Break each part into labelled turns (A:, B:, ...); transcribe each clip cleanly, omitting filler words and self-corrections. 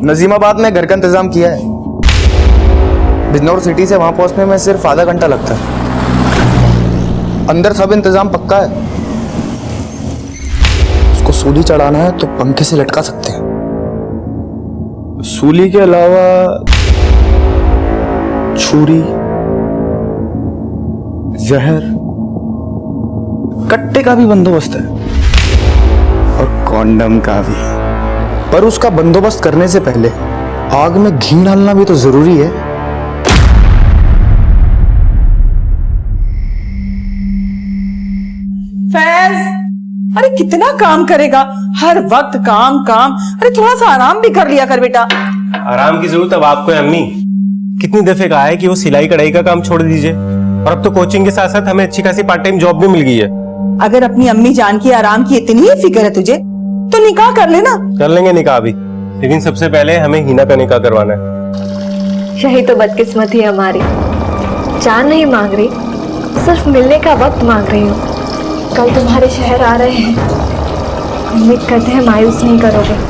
A: नजीमाबाद में घर का इंतजाम किया है। बिजनौर सिटी से वहां पहुंचने में सिर्फ आधा घंटा लगता है। अंदर सब इंतजाम पक्का है। उसको सूली चढ़ाना है तो पंखे से लटका सकते हैं। सूली के अलावा छुरी, जहर, कट्टे का भी बंदोबस्त है और कॉन्डम का भी। पर उसका बंदोबस्त करने से पहले आग में घी डालना भी तो जरूरी है।
B: फैज, अरे कितना काम करेगा, हर वक्त काम काम। अरे थोड़ा सा आराम भी कर लिया कर बेटा।
C: आराम की जरूरत अब आपको है अम्मी। कितनी दफे कहा है कि वो सिलाई कढ़ाई का काम छोड़ दीजिए, और अब तो कोचिंग के साथ साथ हमें अच्छी खासी पार्ट टाइम जॉब भी मिल गई है।
B: अगर अपनी अम्मी जान की आराम की इतनी ही फिक्र है तुझे तो निकाह कर लेना।
C: कर लेंगे निकाह भी, लेकिन सबसे पहले हमें हिना का निकाह करवाना है।
D: यही तो बदकिस्मती है हमारी। जान नहीं मांग रही, सिर्फ मिलने का वक्त मांग रही हूँ। कल तुम्हारे शहर आ रहे हैं, उम्मीद करते हैं मायूस नहीं करोगे।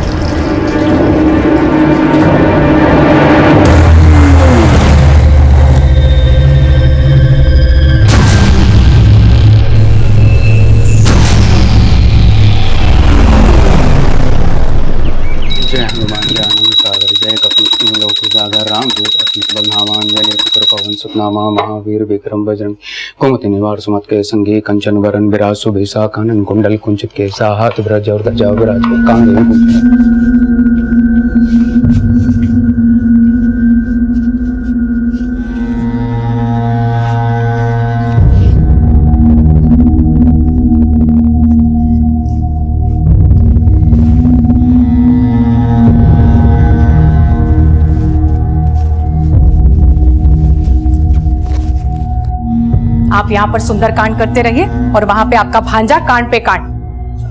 E: जय हनुमान जय आनंद सागर जय कपि लोक सागर राम दूत अतुलित बल धामान जय पुत्र पवन सुत नामा महावीर विक्रम बजरंग कुमति निवार सुमत के संगे कंचन वरन विराज सुबेसा कानन कुंडल कुंचित केसा हाथ ब्रज और ध्वजा विराज कांधे
F: आप यहाँ पर सुंदरकांड करते रहिए और वहाँ पे आपका भांजा कांड पे कांड।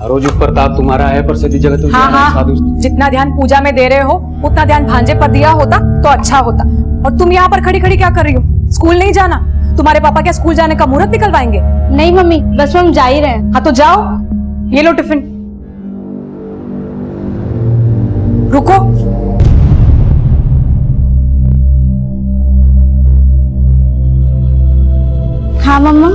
E: रोज प्रताप तुम्हारा है पर सदी जगत
F: हाँ, जितना ध्यान पूजा में दे रहे हो उतना ध्यान भांजे पर दिया होता तो अच्छा होता। और तुम यहाँ पर खड़ी खड़ी क्या कर रही हो? स्कूल नहीं जाना? तुम्हारे पापा क्या स्कूल जाने का मुहूर्त निकलवाएंगे?
D: नहीं मम्मी, बस हम जा ही रहे हैं।
F: हाँ तो जाओ, ये लो टिफिन। रुको,
D: हाँ मम्मा।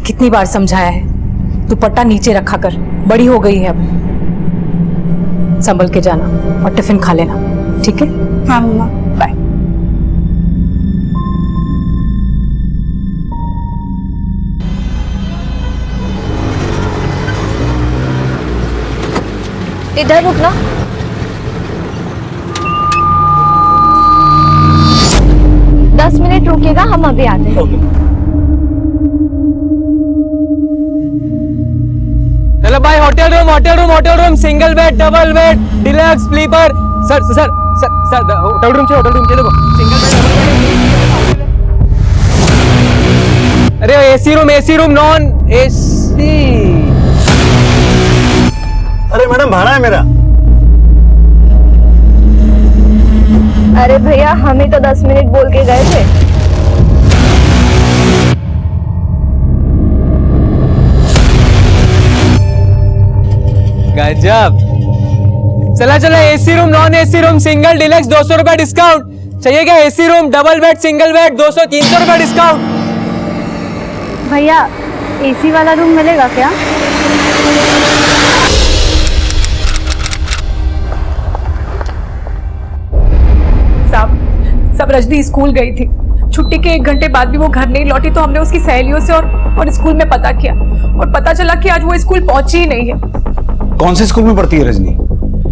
F: कितनी बार समझाया है, दुपट्टा नीचे रखा कर, बड़ी हो गई है अब। संभल के जाना और टिफिन खा लेना, ठीक है?
D: हाँ मम्मा।
F: बाय।
D: इधर रुकना। दस मिनट रुकिएगा, हम अभी आते हैं।
G: चलो भाई, hotel room, single bed, double bed, deluxe, sleeper. Sir hotel room चाहिए देखो, सिंगल बेड, अरे एसी रूम, नॉन एसी।
C: अरे मैडम, भाड़ा है मेरा।
D: अरे भैया, हम ही तो 10 मिनट बोल के गए थे।
G: गजब। चला AC room, non AC room, single, deluxe 200 रुपए डिस्काउंट। चाहिए क्या? AC room, double bed, single bed 200-300 रुपए डिस्काउंट।
D: भैया, एसी वाला रूम मिलेगा क्या?
F: सब रजनी स्कूल गई थी। छुट्टी के 1 घंटे बाद भी वो घर नहीं लौटी तो हमने उसकी सहेलियों से और स्कूल में पता किया और पता चला कि आज वो स्कूल पहुंची ही नहीं है।
A: कौन से स्कूल में पढ़ती है रजनी?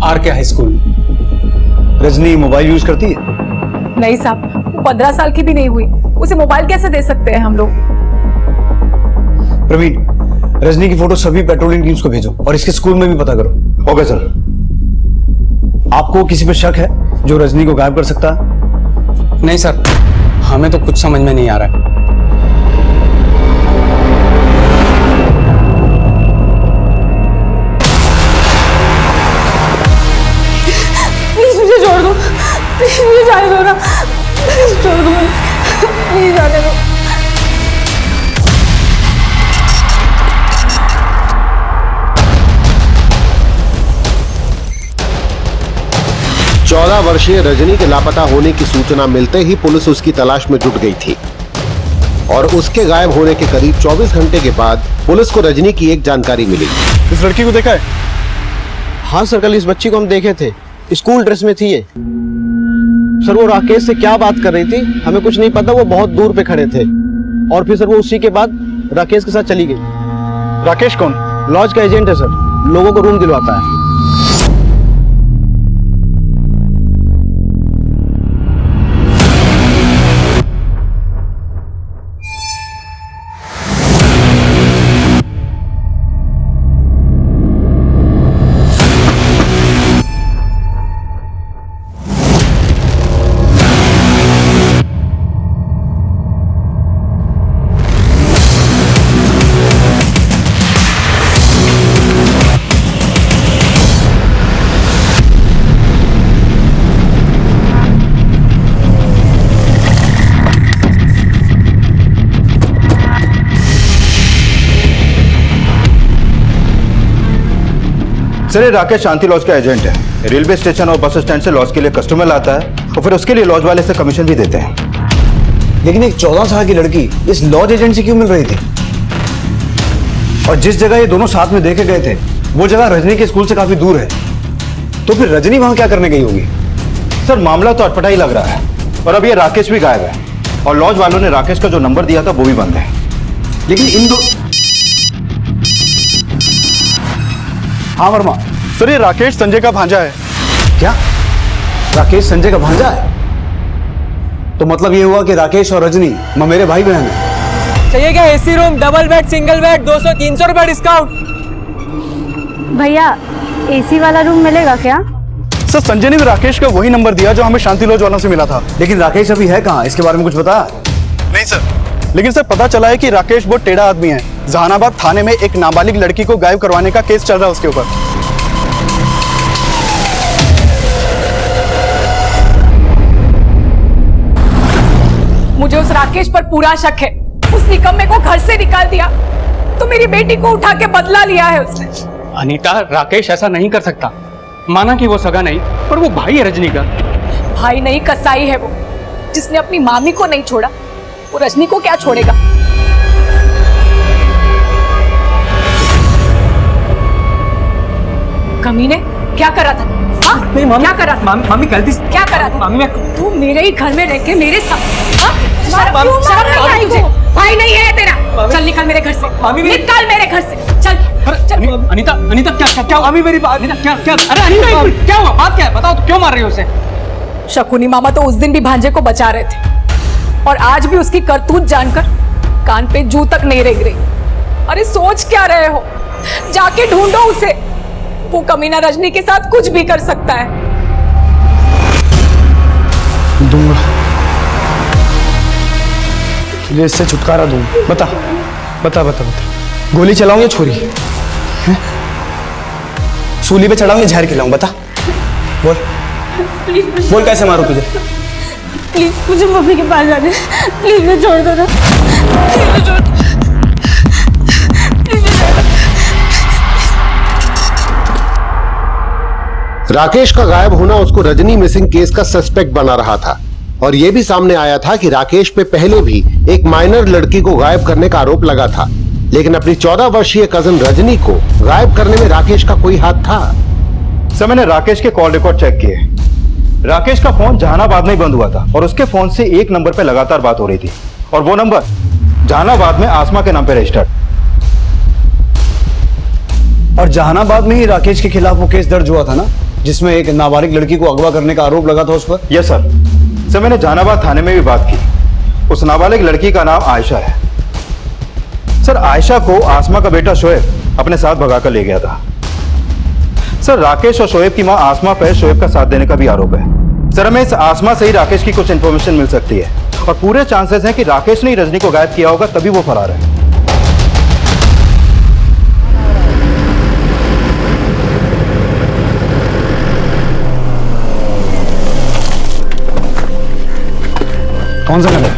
E: आर के high school.
A: Rajni mobile use करती है?
F: नहीं साहब, वो 15 साल की भी नहीं हुई, उसे मोबाइल कैसे दे सकते हैं हम लोग?
A: प्रवीण, रजनी की फोटो सभी पेट्रोलिंग टीम्स को भेजो और इसके स्कूल में भी पता करो। Okay sir. आपको किसी पे शक है जो रजनी को गायब कर सकता है?
E: नहीं सर, हमें तो कुछ समझ में नहीं आ रहा है।
F: प्लीज मुझे छोड़ दो, प्लीज मुझे जाने दो ना, प्लीज छोड़ दो, प्लीज जाने दो।
H: वर्षीय रजनी के लापता होने की सूचना मिलते ही पुलिस उसकी तलाश में जुट गई थी और उसके गायब होने के करीब 24 घंटे के बाद पुलिस को रजनी की एक जानकारी मिली।
A: इस लड़की को देखा है?
I: हाँ सर, कल इस बच्ची को हम देखे थे, स्कूल ड्रेस में थी ये। सर वो राकेश से क्या बात कर रही थी हमें कुछ नहीं पता, वो बहुत दूर पे खड़े थे और फिर सर वो उसी के बाद राकेश के साथ चली गई।
A: राकेश कौन?
I: लॉज का एजेंट है सर, लोगों को रूम दिलवाता है।
J: सर ये राकेश शांति लॉज का एजेंट है। रेलवे स्टेशन और बस स्टैंड से लॉज के लिए कस्टमर लाता है और फिर उसके लिए लॉज वाले से कमीशन भी देते हैं।
A: लेकिन एक 14 साल की लड़की इस लॉज एजेंट से क्यों मिल रही थी? और जिस जगह ये दोनों साथ में देखे गए थे वो जगह रजनी के स्कूल से काफी दूर है, तो फिर रजनी वहां क्या करने गई होगी?
J: सर मामला तो अटपटा ही लग रहा है और अब ये राकेश भी गायब है और लॉज वालों ने राकेश का जो नंबर दिया था वो भी बंद है।
A: लेकिन इन दो हाँ वर्मा,
J: सर ये राकेश संजय का भांजा है।
A: क्या राकेश संजय का भांजा है? तो मतलब ये हुआ कि राकेश और रजनी मेरे भाई बहन हैं।
G: चाहिए क्या AC room, double bed, single bed, 200-300 रुपए डिस्काउंट।
K: भैया एसी वाला रूम मिलेगा क्या?
J: सर संजय ने भी राकेश का वही नंबर दिया जो हमें शांति लॉज वालों से मिला था।
A: लेकिन राकेश अभी है कहाँ? इसके बारे में कुछ बता?
J: नहीं सर, लेकिन सर पता चला है कि राकेश बहुत टेढ़ा आदमी है। जहानाबाद थाने में एक नाबालिग लड़की को गायब करवाने का केस चल रहा है उसके ऊपर।
F: मुझे उस राकेश पर पूरा शक है। उस निकम्मे को घर से निकाल दिया तो मेरी बेटी को उठा के बदला लिया है उसने।
E: अनीता, राकेश ऐसा नहीं कर सकता। माना कि वो सगा नहीं, पर वो भाई है रजनी का।
F: भाई नहीं, कसाई है वो। जिसने अपनी मामी को नहीं छोड़ा वो रजनी को क्या छोड़ेगा? कमीने क्या कर रहा था? हाँ? क्या कर रहा था?
G: मामी गलती से
F: क्या कर रहा था?
G: मामी
F: तू मेरे ही घर में रह के मेरे साथ शर्म नहीं आई तुझे? भाई नहीं है तेरा। चल निकल मेरे घर से। निकल मेरे घर से। चल।
E: अनीता, अनीता क्या मामी मेरी बात, अनीता क्या अरे अनीता क्या हुआ? बात क्या है? बताओ तो, क्यों मार रही हो उसे?
F: शकुनी मामा तो उस दिन भी भांजे को बचा रहे थे और आज भी उसकी करतूत जानकर कान पे जू तक नहीं रेंग रही। अरे सोच क्या रहे हो? जाके ढूंढो उसे। वो कमीना रजनी के साथ कुछ भी कर सकता है।
A: दूंगा, तुझे इससे छुटकारा दूंगा। बता बता बता बता, गोली चलाऊं या छुरी? सूली पे चढ़ाऊं या जहर खिलाऊं? बता, बोल बोल, कैसे मारूं तुझे?
K: प्लीज मुझे मम्मी के पास जाने, प्लीज मुझे छोड़ दो ना, प्लीज मुझे छोड़ दो।
H: राकेश का गायब होना उसको रजनी मिसिंग केस का सस्पेक्ट बना रहा था और यह भी सामने आया था कि राकेश पे पहले भी एक माइनर लड़की को गायब करने का आरोप लगा था, लेकिन अपनी 14 वर्षीय कजन रजनी को गायब करने में राकेश का कोई हाथ था?
J: सर मैंने राकेश के कॉल रिकॉर्ड चेक किए। राकेश का फोन जहानाबाद में ही बंद हुआ था और उसके फोन से एक नंबर पे लगातार बात हो रही थी और वो नंबर जहानाबाद में आसमा के नाम पे रजिस्टर्ड।
A: और जहानाबाद में ही राकेश के खिलाफ वो केस दर्ज हुआ था ना, जिसमें एक नाबालिग लड़की को अगवा करने का आरोप लगा था उस पर?
J: Yes sir. सर मैंने जहानाबाद थाने में भी बात की। उस नाबालिग लड़की का नाम आयशा है। सर आयशा को आसमा का बेटा शोएब अपने साथ भगाकर ले गया था। सर राकेश और शोएब की मां आसमा पर शोएब का साथ देने का भी आरोप है। सर हमें इस आसमा से ही राकेश की कुछ इंफॉर्मेशन मिल सकती है और पूरे चांसेस हैं कि राकेश ने ही रजनी को गायब किया होगा, तभी वो फरार है।
A: कौन सा नंबर?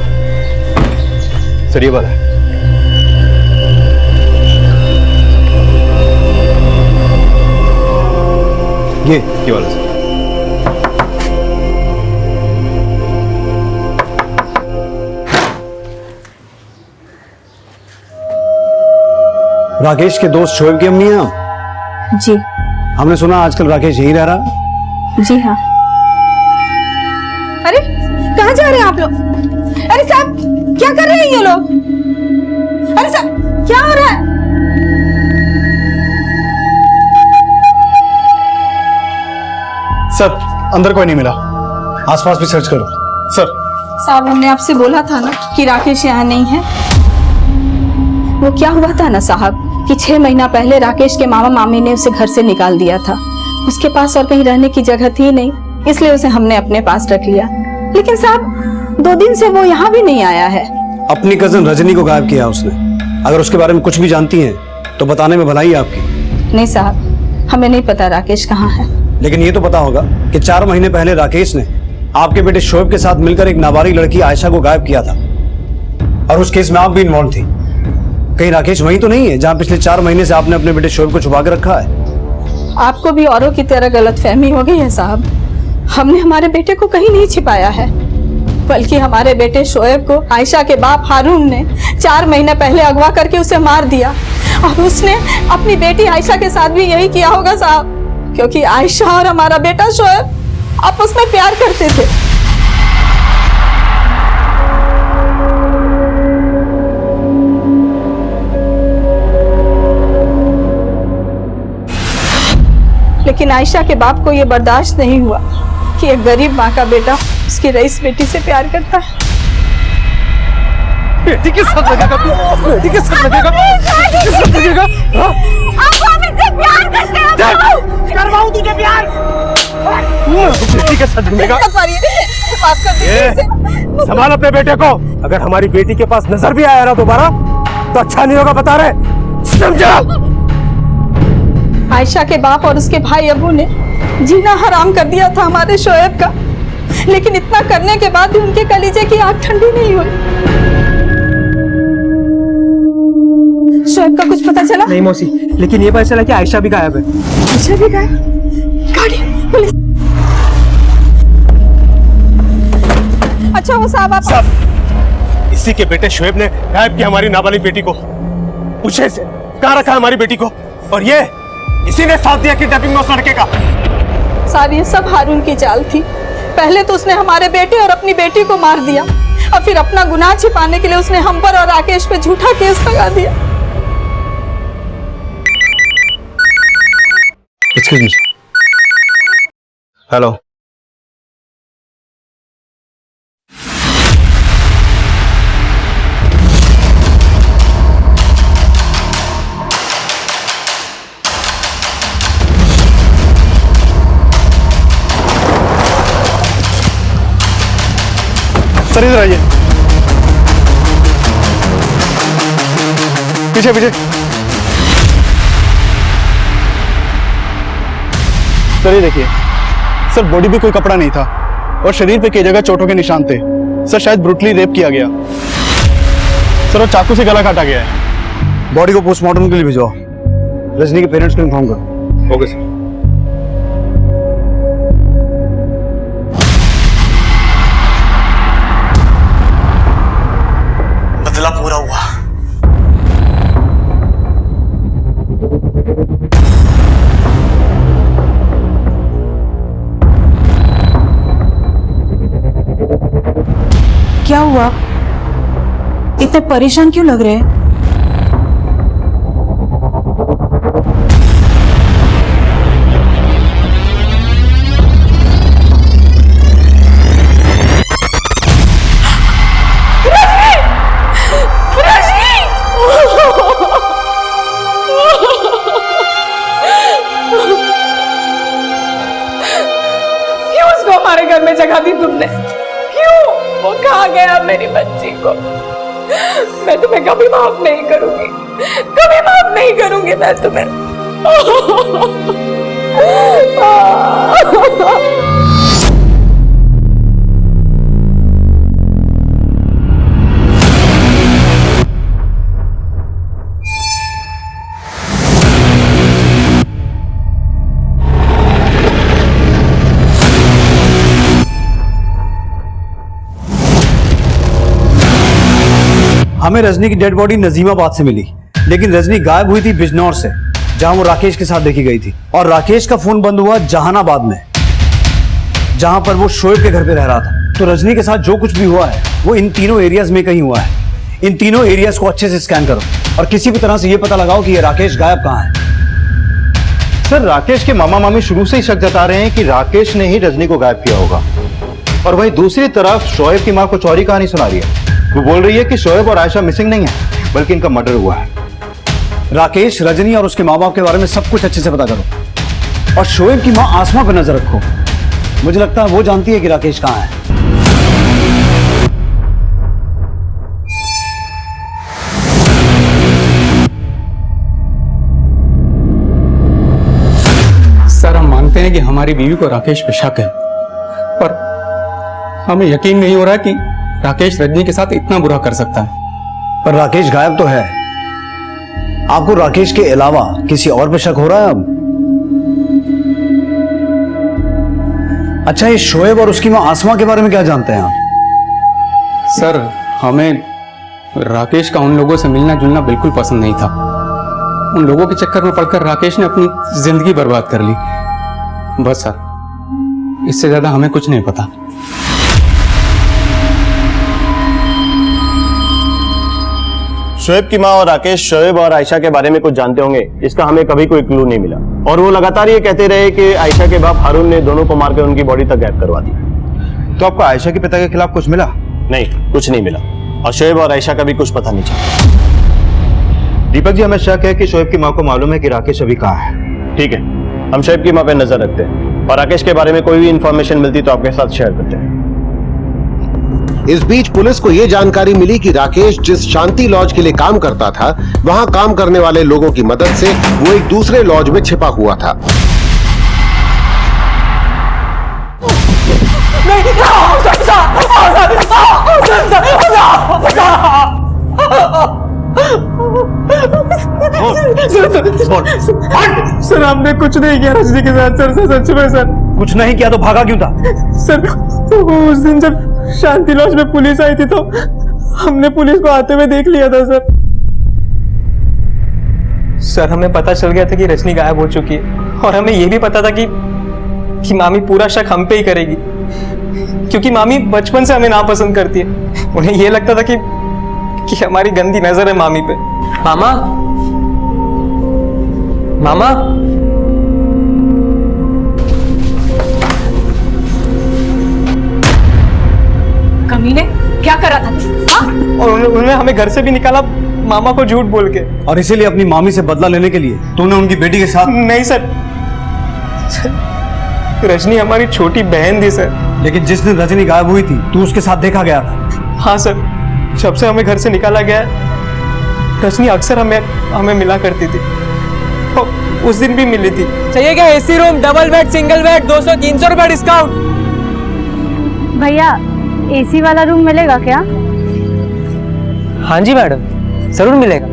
J: सर ये वाला है। ये वाला सर।
A: राकेश के दोस्त शोएब की अम्मी हैं आप?
K: जी
A: हमने सुना आजकल राकेश यहीं रह रहा।
K: जी हाँ। अरे कहाँ जा रहे हैं आप लोग? अरे साहब क्या कर रहे हैं ये लोग? अरे साहब क्या हो रहा है?
J: सर अंदर कोई नहीं मिला।
A: आसपास भी सर्च करो।
J: सर
K: साहब हमने आपसे बोला था ना कि राकेश यहाँ नहीं है। वो क्या हुआ था ना साहब कि 6 महीना पहले राकेश के मामा मामी ने उसे घर से निकाल दिया था। उसके पास और कहीं रहने की जगह थी नहीं, इसलिए उसे हमने अपने पास रख लिया। लेकिन साहब 2 दिन से वो यहाँ भी नहीं आया है।
A: अपनी कजन रजनी को गायब किया उसने। अगर उसके बारे में कुछ भी जानती हैं तो बताने में भलाई है आपकी।
K: नहीं साहब हमें नहीं पता राकेश कहाँ है।
A: लेकिन ये तो पता होगा कि 4 महीने पहले राकेश ने आपके बेटे शोएब के साथ मिलकर एक नाबालिग लड़की आयशा को गायब किया था, और उस केस में आप भी इन्वॉल्व थी। कहीं राकेश वही तो नहीं है जहां पिछले 4 महीने से आपने अपने बेटे शोएब को छुपा के रखा है?
K: आपको भी औरों की तरह गलतफहमी हो गई है साहब। हमने हमारे बेटे को कहीं नहीं छिपाया है, बल्कि हमारे बेटे शोएब को आयशा के बाप हारून ने 4 महीने पहले अगवा करके उसे मार दिया। और उसने अपनी बेटी आयशा के साथ भी यही किया होगा साहब, क्योंकि आयशा और हमारा बेटा शोएब आपस में प्यार करते थे। लेकिन आयशा के बाप को यह बर्दाश्त नहीं हुआ कि एक गरीब माँ का बेटा उसकी रईस बेटी से प्यार करता है।
J: बेटी के साथ लगेगा तू? बेटी के साथ लगेगा? बेटी के साथ लगेगा?
K: आप हमसे प्यार करते हैं?
J: करवाऊं तुझे प्यार? बेटी के साथ लगेगा?
K: माफ कर दीजिए।
C: संभाल अपने बेटे को। अगर हमारी बेटी के पास नजर भी आया ना दोबारा तो अच्छा नहीं होगा, बता रहे, समझा?
K: आयशा के बाप और उसके भाई अबू ने जीना हराम कर दिया था हमारे शोएब का, लेकिन इतना करने के बाद भी उनके कलीजे की आग ठंडी नहीं हुई। शोएब का कुछ पता चला?
G: नहीं मौसी, लेकिन ये पता चला कि आयशा भी गायब है।
K: आयशा भी गायब? गाड़ी पुलिस। अच्छा वो साहब आप
C: इसी के बेटे शोएब ने गायब किया हमारी नाबालिग बेटी को। पूछे से कहाँ रखा हमारी बेटी को, और ये इसी ने साथ दिया किडनैपिंग में उस लड़के का।
K: साहब ये सब हारून की चाल थी। पहले तो उसने हमारे बेटे और अपनी बेटी को मार दिया, और फिर अपना गुनाह छिपाने के लिए उसने हम पर और राकेश पे झूठा केस लगा दिया।
J: Excuse me. हेलो। सर इधर आइए, पीछे पीछे। सर ये देखिए, सर बॉडी पे कोई कपड़ा नहीं था और शरीर पे कई जगह चोटों के निशान थे। सर शायद ब्रूटली रेप किया गया। सर और चाकू से गला काटा गया है।
A: बॉडी को पोस्टमार्टम के लिए भिजवाओ। रजनी के पेरेंट्स को इन्फॉर्म करो।
J: Okay sir.
A: बदला पूरा हुआ।
B: क्या हुआ? इतने परेशान क्यों लग रहे हैं?
F: क्यों उसको हमारे घर में जगह दी तुमने? क्यों? वो खा गया मेरी बच्ची को। मैं तुम्हें कभी माफ नहीं करूंगी, कभी माफ नहीं करूंगी मैं तुम्हें।
A: हमें रजनी की डेड बॉडी नजीमाबाद से मिली। लेकिन रजनी गायब हुई थी बिजनौर से, जहां वो राकेश के साथ देखी गई थी। और राकेश का फोन बंद हुआ जहानाबाद में, जहां पर वो शोएब के घर पे रह रहा था। तो रजनी के साथ जो कुछ भी हुआ है वो इन तीनों एरियाज में कहीं हुआ है। इन तीनों एरियाज को अच्छे से स्कैन करो और किसी भी तरह से ये पता लगाओ कि ये राकेश गायब कहाँ है।
J: सर, राकेश के मामा मामी शुरू से ही शक जता रहे हैं कि राकेश ने ही रजनी को गायब किया होगा। और वहीं दूसरी तरफ शोएब की मां कुछ और ही कहानी सुना रही है। वो बोल रही है कि शोएब और आयशा मिसिंग नहीं है, बल्कि इनका मर्डर हुआ है।
A: राकेश, रजनी और उसके माँ बाप के बारे में सब कुछ अच्छे से पता करो और शोएब की माँ आसमा पर नजर रखो। मुझे लगता है वो जानती है कि राकेश कहाँ है।
E: सर, हम मानते हैं कि हमारी बीवी को राकेश पे शक है, पर हमें यकीन नहीं हो रहा कि राकेश रजनी के साथ इतना बुरा कर सकता है।
A: पर राकेश गायब तो है। आपको राकेश के अलावा किसी और पे शक हो रहा है अब? अच्छा, ये शोएब और उसकी मां आसमा के बारे में क्या जानते हैं आप?
E: सर, हमें राकेश का उन लोगों से मिलना जुलना बिल्कुल पसंद नहीं था। उन लोगों के चक्कर में पड़कर राकेश ने अपनी जिंदगी बर्बाद कर ली। बस सर, इससे ज्यादा हमें कुछ नहीं पता।
I: शोएब की माँ और राकेश शोएब और आयशा के बारे में कुछ जानते होंगे, इसका हमें कभी कोई क्लू नहीं मिला। और वो लगातार ये कहते रहे कि आयशा के बाप हारून ने दोनों को मारकर उनकी बॉडी तक गायब करवा दी।
J: तो आपको आयशा के पिता के खिलाफ कुछ मिला?
I: नहीं, कुछ नहीं मिला। और शोएब और आयशा का भी कुछ पता नहीं चला।
J: दीपक जी, हमें शक है कि शोएब की माँ को मालूम है कि राकेश अभी कहाँ है।
I: ठीक है, हम शोएब की माँ पे नजर रखते हैं और राकेश के बारे में कोई भी इंफॉर्मेशन मिलती तो आपके साथ शेयर करते हैं।
H: इस बीच पुलिस को यह जानकारी मिली कि राकेश जिस शांति लॉज के लिए काम करता था, वहां काम करने वाले लोगों की मदद से वो एक दूसरे लॉज में छिपा हुआ था।
G: सर, हमने कुछ नहीं किया रजनी के साथ। सर सच में सर
A: कुछ नहीं किया तो भागा क्यों था?
G: सर, उस दिन जब शांति लॉज में पुलिस आई थी तो हमने पुलिस को आते हुए देख लिया था। सर, हमें पता चल गया था कि रजनी गायब हो चुकी है और हमें यह भी पता था कि मामी पूरा शक हम पे ही करेगी, क्योंकि मामी बचपन से हमें नापसंद करती है। उन्हें यह लगता था कि हमारी गंदी नजर है मामी पे। मामा, मामा,
F: कमीने, क्या करा था तू? हाँ?
G: और उन्होंने हमें घर से भी निकाला मामा को झूठ बोल के।
A: और इसीलिए अपनी मामी से बदला लेने के लिए तूने उनकी बेटी के साथ?
G: नहीं सर, रजनी हमारी छोटी बहन थी सर।
A: लेकिन जिस दिन रजनी गायब हुई थी तू उसके साथ देखा गया था।
G: हाँ सर, जब से हमें घर से निकाला गया रजनी अक्सर हमें मिला करती थी। उस दिन भी मिली थी।
L: चाहिए क्या AC room, double bed, single bed, 200-300 रुपए डिस्काउंट।
M: भैया, एसी वाला रूम मिलेगा क्या?
L: हाँ जी मैडम, जरूर मिलेगा।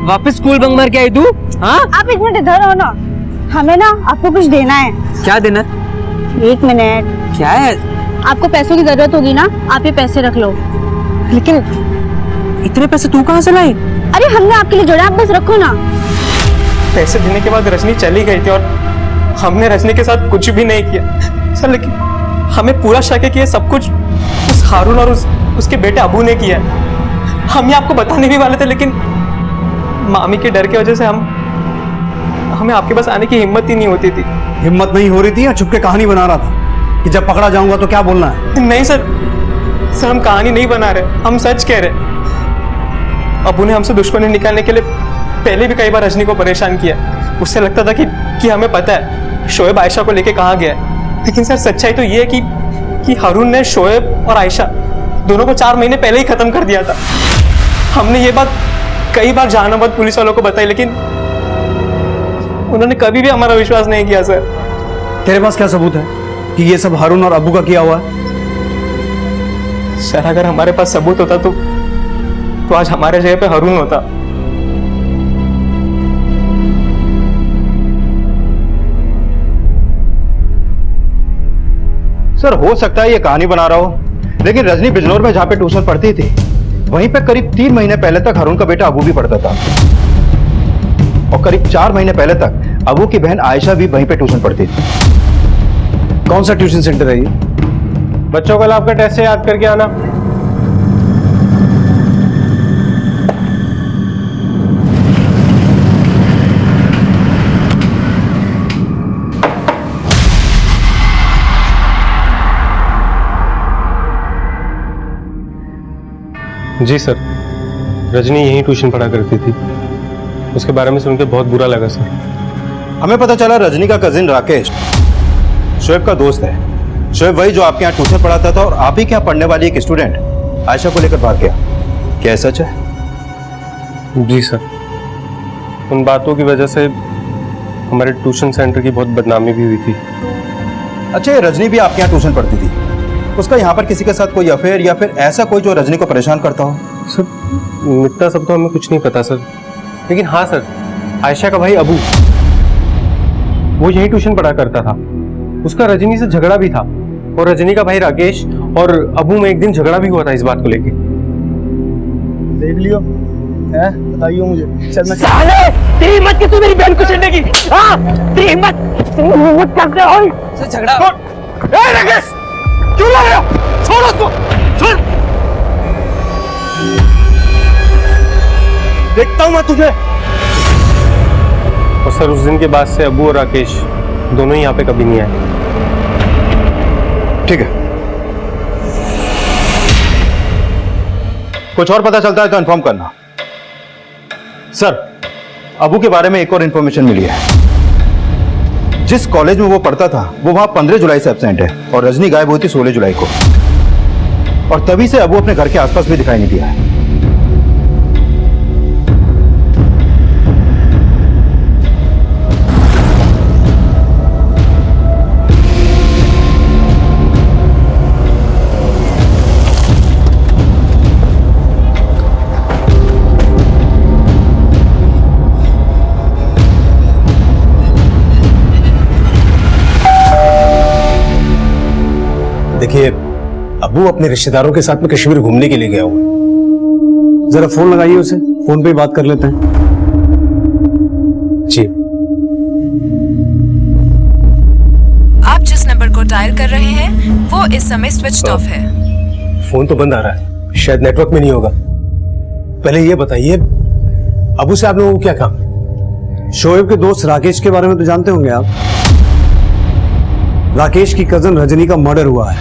L: वापस स्कूल बंक मार के आई तू? हाँ,
M: आप एक मिनट इधर हो ना, हमें ना आपको कुछ देना है।
L: क्या देना?
M: एक मिनट।
L: क्या है?
M: आपको पैसों की जरूरत होगी ना, आप ये पैसे रख लो।
L: लेकिन इतने पैसे तू कहाँ से लाई?
M: अरे हमने आपके लिए जोड़ा, आप बस रखो ना।
G: पैसे देने के बाद रजनी चली गई थी और हमने रजनी के साथ कुछ भी नहीं किया सर। लेकिन हमें पूरा शक है कि ये सब कुछ उस हारून और उसके बेटे अबू ने किया है। हम ये आपको बताने भी वाले थे, लेकिन मामी के डर की वजह से हमें आपके पास आने की हिम्मत ही नहीं होती थी।
A: हिम्मत नहीं हो रही थी या छुप के कहानी बना रहा था कि जब पकड़ा जाऊंगा तो क्या बोलना है?
G: नहीं सर, हम कहानी नहीं बना रहे, हम सच कह रहे। अबू ने हमसे दुश्मनी निकालने के लिए पहले भी कई बार रजनी को परेशान किया। उससे लगता था कि हमें पता है शोएब आयशा को लेके कहाँ गया है। लेकिन सर, सच्चाई तो ये है कि हारून ने शोएब और आयशा दोनों को 4 महीने पहले ही खत्म कर दिया था। हमने ये बात कई बार जहानाबाद पुलिस वालों को बताई, लेकिन उन्होंने कभी भी हमारा विश्वास नहीं किया सर।
A: तेरे पास क्या सबूत है कि ये सब हारून और अबू का किया हुआ है?
G: सर, अगर हमारे पास सबूत होता तो आज हमारे जगह पे हारून होता।
J: सर, हो सकता है ये कहानी बना रहा हो, लेकिन रजनी बिजनौर में जहां पे ट्यूशन पढ़ती थी वहीं पे करीब 3 महीने पहले तक हारून का बेटा अबू भी पढ़ता था। और करीब 4 महीने पहले तक अबू की बहन आयशा भी वहीं पे ट्यूशन पढ़ती थी।
A: कौन सा ट्यूशन सेंटर है ये?
C: बच्चों कल आपका टेस्ट है, याद करके आना। जी सर, रजनी यहीं ट्यूशन पढ़ा करती थी। उसके बारे में सुनकर बहुत बुरा लगा सर।
J: हमें पता चला रजनी का कजिन राकेश शोएब का दोस्त है। शोएब वही जो आपके यहाँ ट्यूशन पढ़ाता था और आप ही के यहाँ पढ़ने वाली एक स्टूडेंट आयशा को लेकर भाग गया। क्या सच है?
C: जी सर, उन बातों की वजह से हमारे ट्यूशन सेंटर की बहुत बदनामी भी हुई थी।
J: अच्छा, ये रजनी भी आपके यहाँ ट्यूशन पढ़ती थी, उसका यहाँ पर किसी के साथ कोई अफेयर या फिर ऐसा कोई जो रजनी को परेशान करता हो?
C: सर इतना सब तो हमें कुछ नहीं पता सर, लेकिन हाँ सर, आयशा का भाई अबू वो यही ट्यूशन पढ़ा करता था। उसका रजनी से झगड़ा भी था और रजनी का भाई राकेश और अबू में एक दिन झगड़ा भी हुआ था इस बात को लेके।
I: देख लियो, बताइए मुझे। चल मैं
L: साले, तेरी हिम्मत की तू मेरी बहन को छेड़ने की? हाँ, तेरी हिम्मत करते हो झगड़ा। ए राकेश, क्यों लड़ रहे हो? छोड़ उसको, छोड़।
C: देखता हूं मैं तुझे। और सर उस दिन के बाद से अबू और राकेश दोनों ही यहाँ पे कभी नहीं आए।
J: ठीक है, कुछ और पता चलता है तो इन्फॉर्म करना। सर, अबू के बारे में एक और इन्फॉर्मेशन मिली है। जिस कॉलेज में वो पढ़ता था वो वहां 15 जुलाई से एब्सेंट है और रजनी गायब हुई थी 16 जुलाई को, और तभी से अबू अपने घर के आसपास भी दिखाई नहीं दिया है।
A: देखिए, अबू अपने रिश्तेदारों के साथ में कश्मीर घूमने के लिए गया हुआ है। जरा फोन लगाइए उसे, फोन पे ही बात कर लेते हैं। जी।
N: आप जिस नंबर को डायल कर रहे हैं वो इस समय स्विच ऑफ है।
A: फोन तो बंद आ रहा है, शायद नेटवर्क में नहीं होगा। पहले ये बताइए, अबू से आप लोगों को क्या काम? शोएब के दोस्त राकेश के बारे में तो जानते होंगे आप। राकेश की कजन रजनी का मर्डर हुआ है,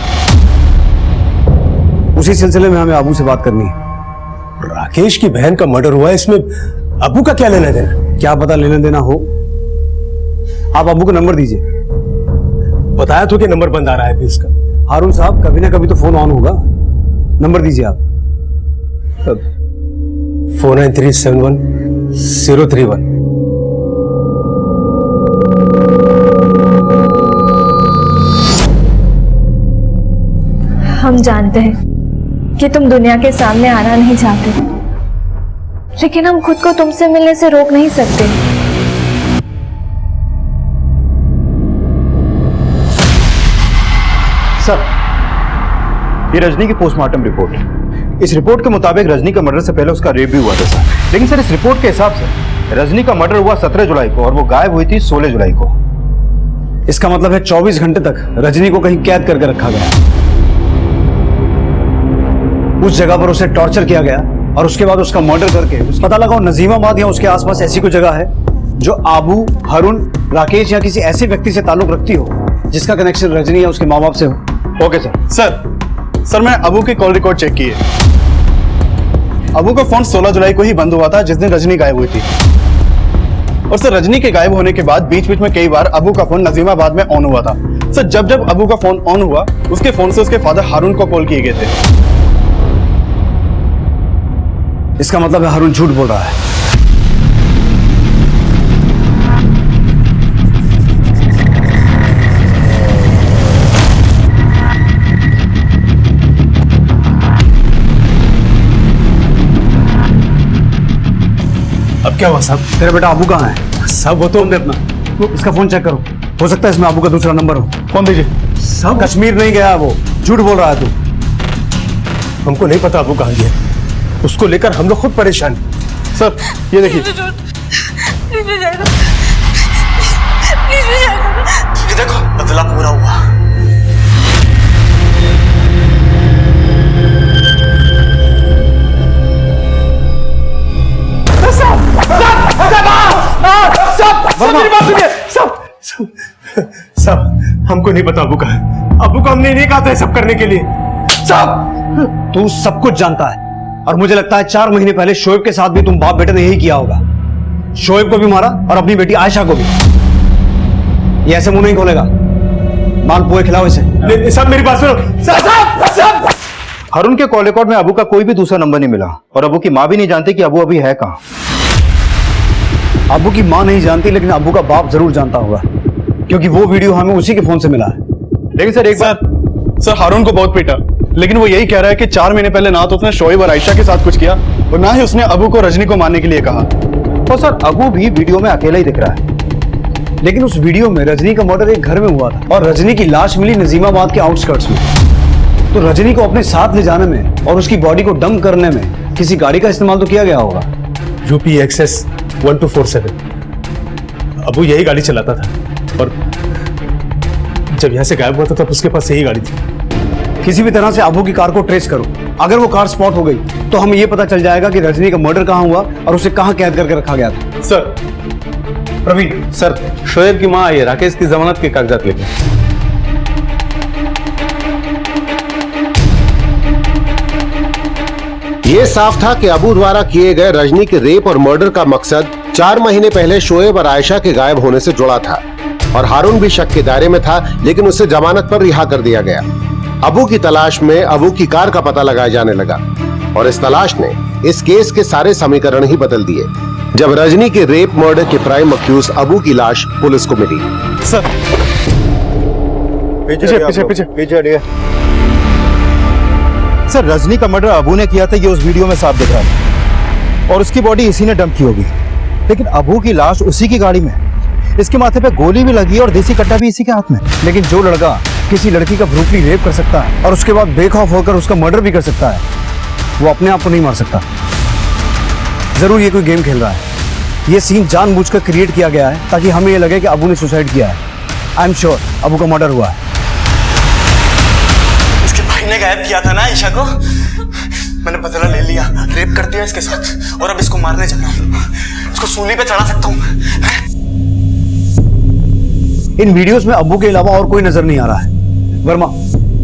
A: उसी सिलसिले में हमें अबू से बात करनी है।
C: राकेश की बहन का मर्डर हुआ है, इसमें अबू का क्या लेना देना?
A: क्या पता लेना देना हो। आप अबू का नंबर दीजिए।
C: बताया तो कि नंबर बंद आ रहा है इसका।
A: हारून साहब, कभी ना कभी तो फोन ऑन होगा। नंबर दीजिए आप।
C: 49371031।
D: हम जानते हैं कि तुम दुनिया के सामने आना नहीं चाहते, लेकिन हम खुद को तुमसे मिलने से रोक नहीं सकते।
J: सर, ये रजनी की पोस्टमार्टम रिपोर्ट। इस रिपोर्ट के मुताबिक रजनी का मर्डर से पहले उसका रेप भी हुआ था सर। लेकिन सर, इस रिपोर्ट के हिसाब से रजनी का मर्डर हुआ 17 जुलाई को और वो गायब हुई थी 16 जुलाई को।
A: इसका मतलब है 24 घंटे तक रजनी को कहीं कैद करके रखा गया, उस जगह पर उसे टॉर्चर किया गया और उसके बाद उसका मर्डर करके पता लगा नजीमाबाद या उसके आसपास ऐसी कोई जगह है जो आबू, हारून, राकेश या किसी ऐसे व्यक्ति से ताल्लुक रखती हो जिसका कनेक्शन रजनी या उसके माँ बाप से हो।
J: Okay sir.
I: सर मैंने अबू के कॉल रिकॉर्ड चेक किए। अबू का फोन 16 जुलाई को ही बंद हुआ था, जिस दिन रजनी गायब हुई थी। और सर, रजनी के गायब होने के बाद बीच बीच में कई बार अबू का फोन नजीमाबाद में ऑन हुआ था। सर, जब जब अबू का फोन ऑन हुआ, उसके फोन से उसके फादर हारून को कॉल किए गए थे।
A: इसका मतलब है हारून झूठ बोल रहा है।
C: अब क्या हुआ साहब?
A: तेरा बेटा अबू कहाँ है?
C: साहब वो तो
A: अपना इसका फोन चेक करो, हो सकता है इसमें अबू का दूसरा नंबर हो।
I: फोन दीजिए।
A: साहब, कश्मीर नहीं गया, वो झूठ बोल रहा है तू।
C: हमको नहीं पता अबू कहाँ गया, उसको लेकर हम लोग खुद परेशान।
I: सर, ये देखिए।
L: प्लीज विजय प्लीज विजय
I: ये देखो बदला पूरा हुआ।
C: सब हमको नहीं पता अबू का। अबू को हमने नहीं कहा था सब करने के लिए।
A: सब तू सब कुछ जानता है और मुझे लगता है 4 महीने पहले शोएब के साथ भी तुम बाप बेटे ने यही किया होगा। शोएब को भी मारा और अपनी बेटी आयशा को भी। ये ऐसे मुंह नहीं खोलेगा। मालपुए खिलाओ इसे।
C: सब मेरी बात सुनो। सब
J: हारून के कॉल रिकॉर्ड में अबू का कोई भी दूसरा नंबर नहीं मिला और अबू की माँ भी नहीं जानती कि अबू अभी है कहाँ।
A: अबू की माँ नहीं जानती लेकिन अबू का बाप जरूर जानता होगा क्योंकि वो वीडियो हमें उसी के फोन से मिला है।
J: लेकिन सर एक बार
O: सर हारून को बहुत पीटा लेकिन वो यही कह रहा है कि 4 महीने पहले ना तो उसने शोएब और आयशा के साथ कुछ किया और ना ही उसने अबू को रजनी को मारने के लिए कहा।
J: और सर अबू भी वीडियो में अकेला ही दिख रहा है।
A: लेकिन उस वीडियो में रजनी का मर्डर एक घर में हुआ था और रजनी की लाश मिली नजीमाबाद के आउटस्कर्ट्स में। तो रजनी को अपने साथ ले जाने में और उसकी बॉडी को डंप करने में किसी गाड़ी का इस्तेमाल तो किया गया होगा।
C: यूपी एक्सेस 1247 अबू यही गाड़ी चलाता था और जब यहां से गायब हुआ था तब उसके पास यही गाड़ी थी।
A: किसी भी तरह से अबू की कार को ट्रेस करो। अगर वो कार स्पॉट हो गई तो हमें यह पता चल जाएगा कि रजनी का मर्डर कहां हुआ और उसे कहां कैद करके रखा गया था।
O: सर
A: प्रवीण
C: सर शोएब की माँ आई है राकेश की जमानत के कागजात लेकर।
H: ये साफ था कि अबू द्वारा किए गए रजनी के रेप और मर्डर का मकसद 4 महीने पहले शोएब और आयशा के गायब होने से जुड़ा था और हारून भी शक के दायरे में था लेकिन उसे जमानत पर रिहा कर दिया गया। अबू की तलाश में अबू की कार का पता लगाया जाने लगा और इस तलाश ने इस केस के सारे समीकरण ही बदल दिए जब रजनी के रेप मर्डर के प्राइम अक्यूज अबू की लाश पुलिस को मिली।
O: सर
J: पीछे हटिए। सर रजनी का मर्डर अबू ने किया था ये उस वीडियो में साफ दिख रहा है और उसकी बॉडी इसी ने डंप की होगी। लेकिन अबू की लाश उसी की गाड़ी में, इसके माथे पे गोली भी लगी और देसी कट्टा भी इसी के हाथ में।
A: लेकिन जो लड़का किसी लड़की का ब्रूटली रेप कर सकता है और उसके बाद बेखौफ होकर उसका मर्डर भी कर सकता है वो अपने आप को नहीं मार सकता। जरूर ये कोई गेम खेल रहा है। ये सीन जानबूझकर क्रिएट किया गया है ताकि हमें ये लगे कि अबू ने सुसाइड किया है। आई एम श्योर अबू का मर्डर हुआ है।
I: इसके भाई ने गायब किया था ना आयशा को। मैंने बदला ले लिया, रेप कर दिया इसके साथ और अब इसको मारने जा रहा हूँ। इसको सूली पे चढ़ा सकता हूँ।
A: इन वीडियोस में अबू के अलावा और कोई नजर नहीं आ रहा है। वर्मा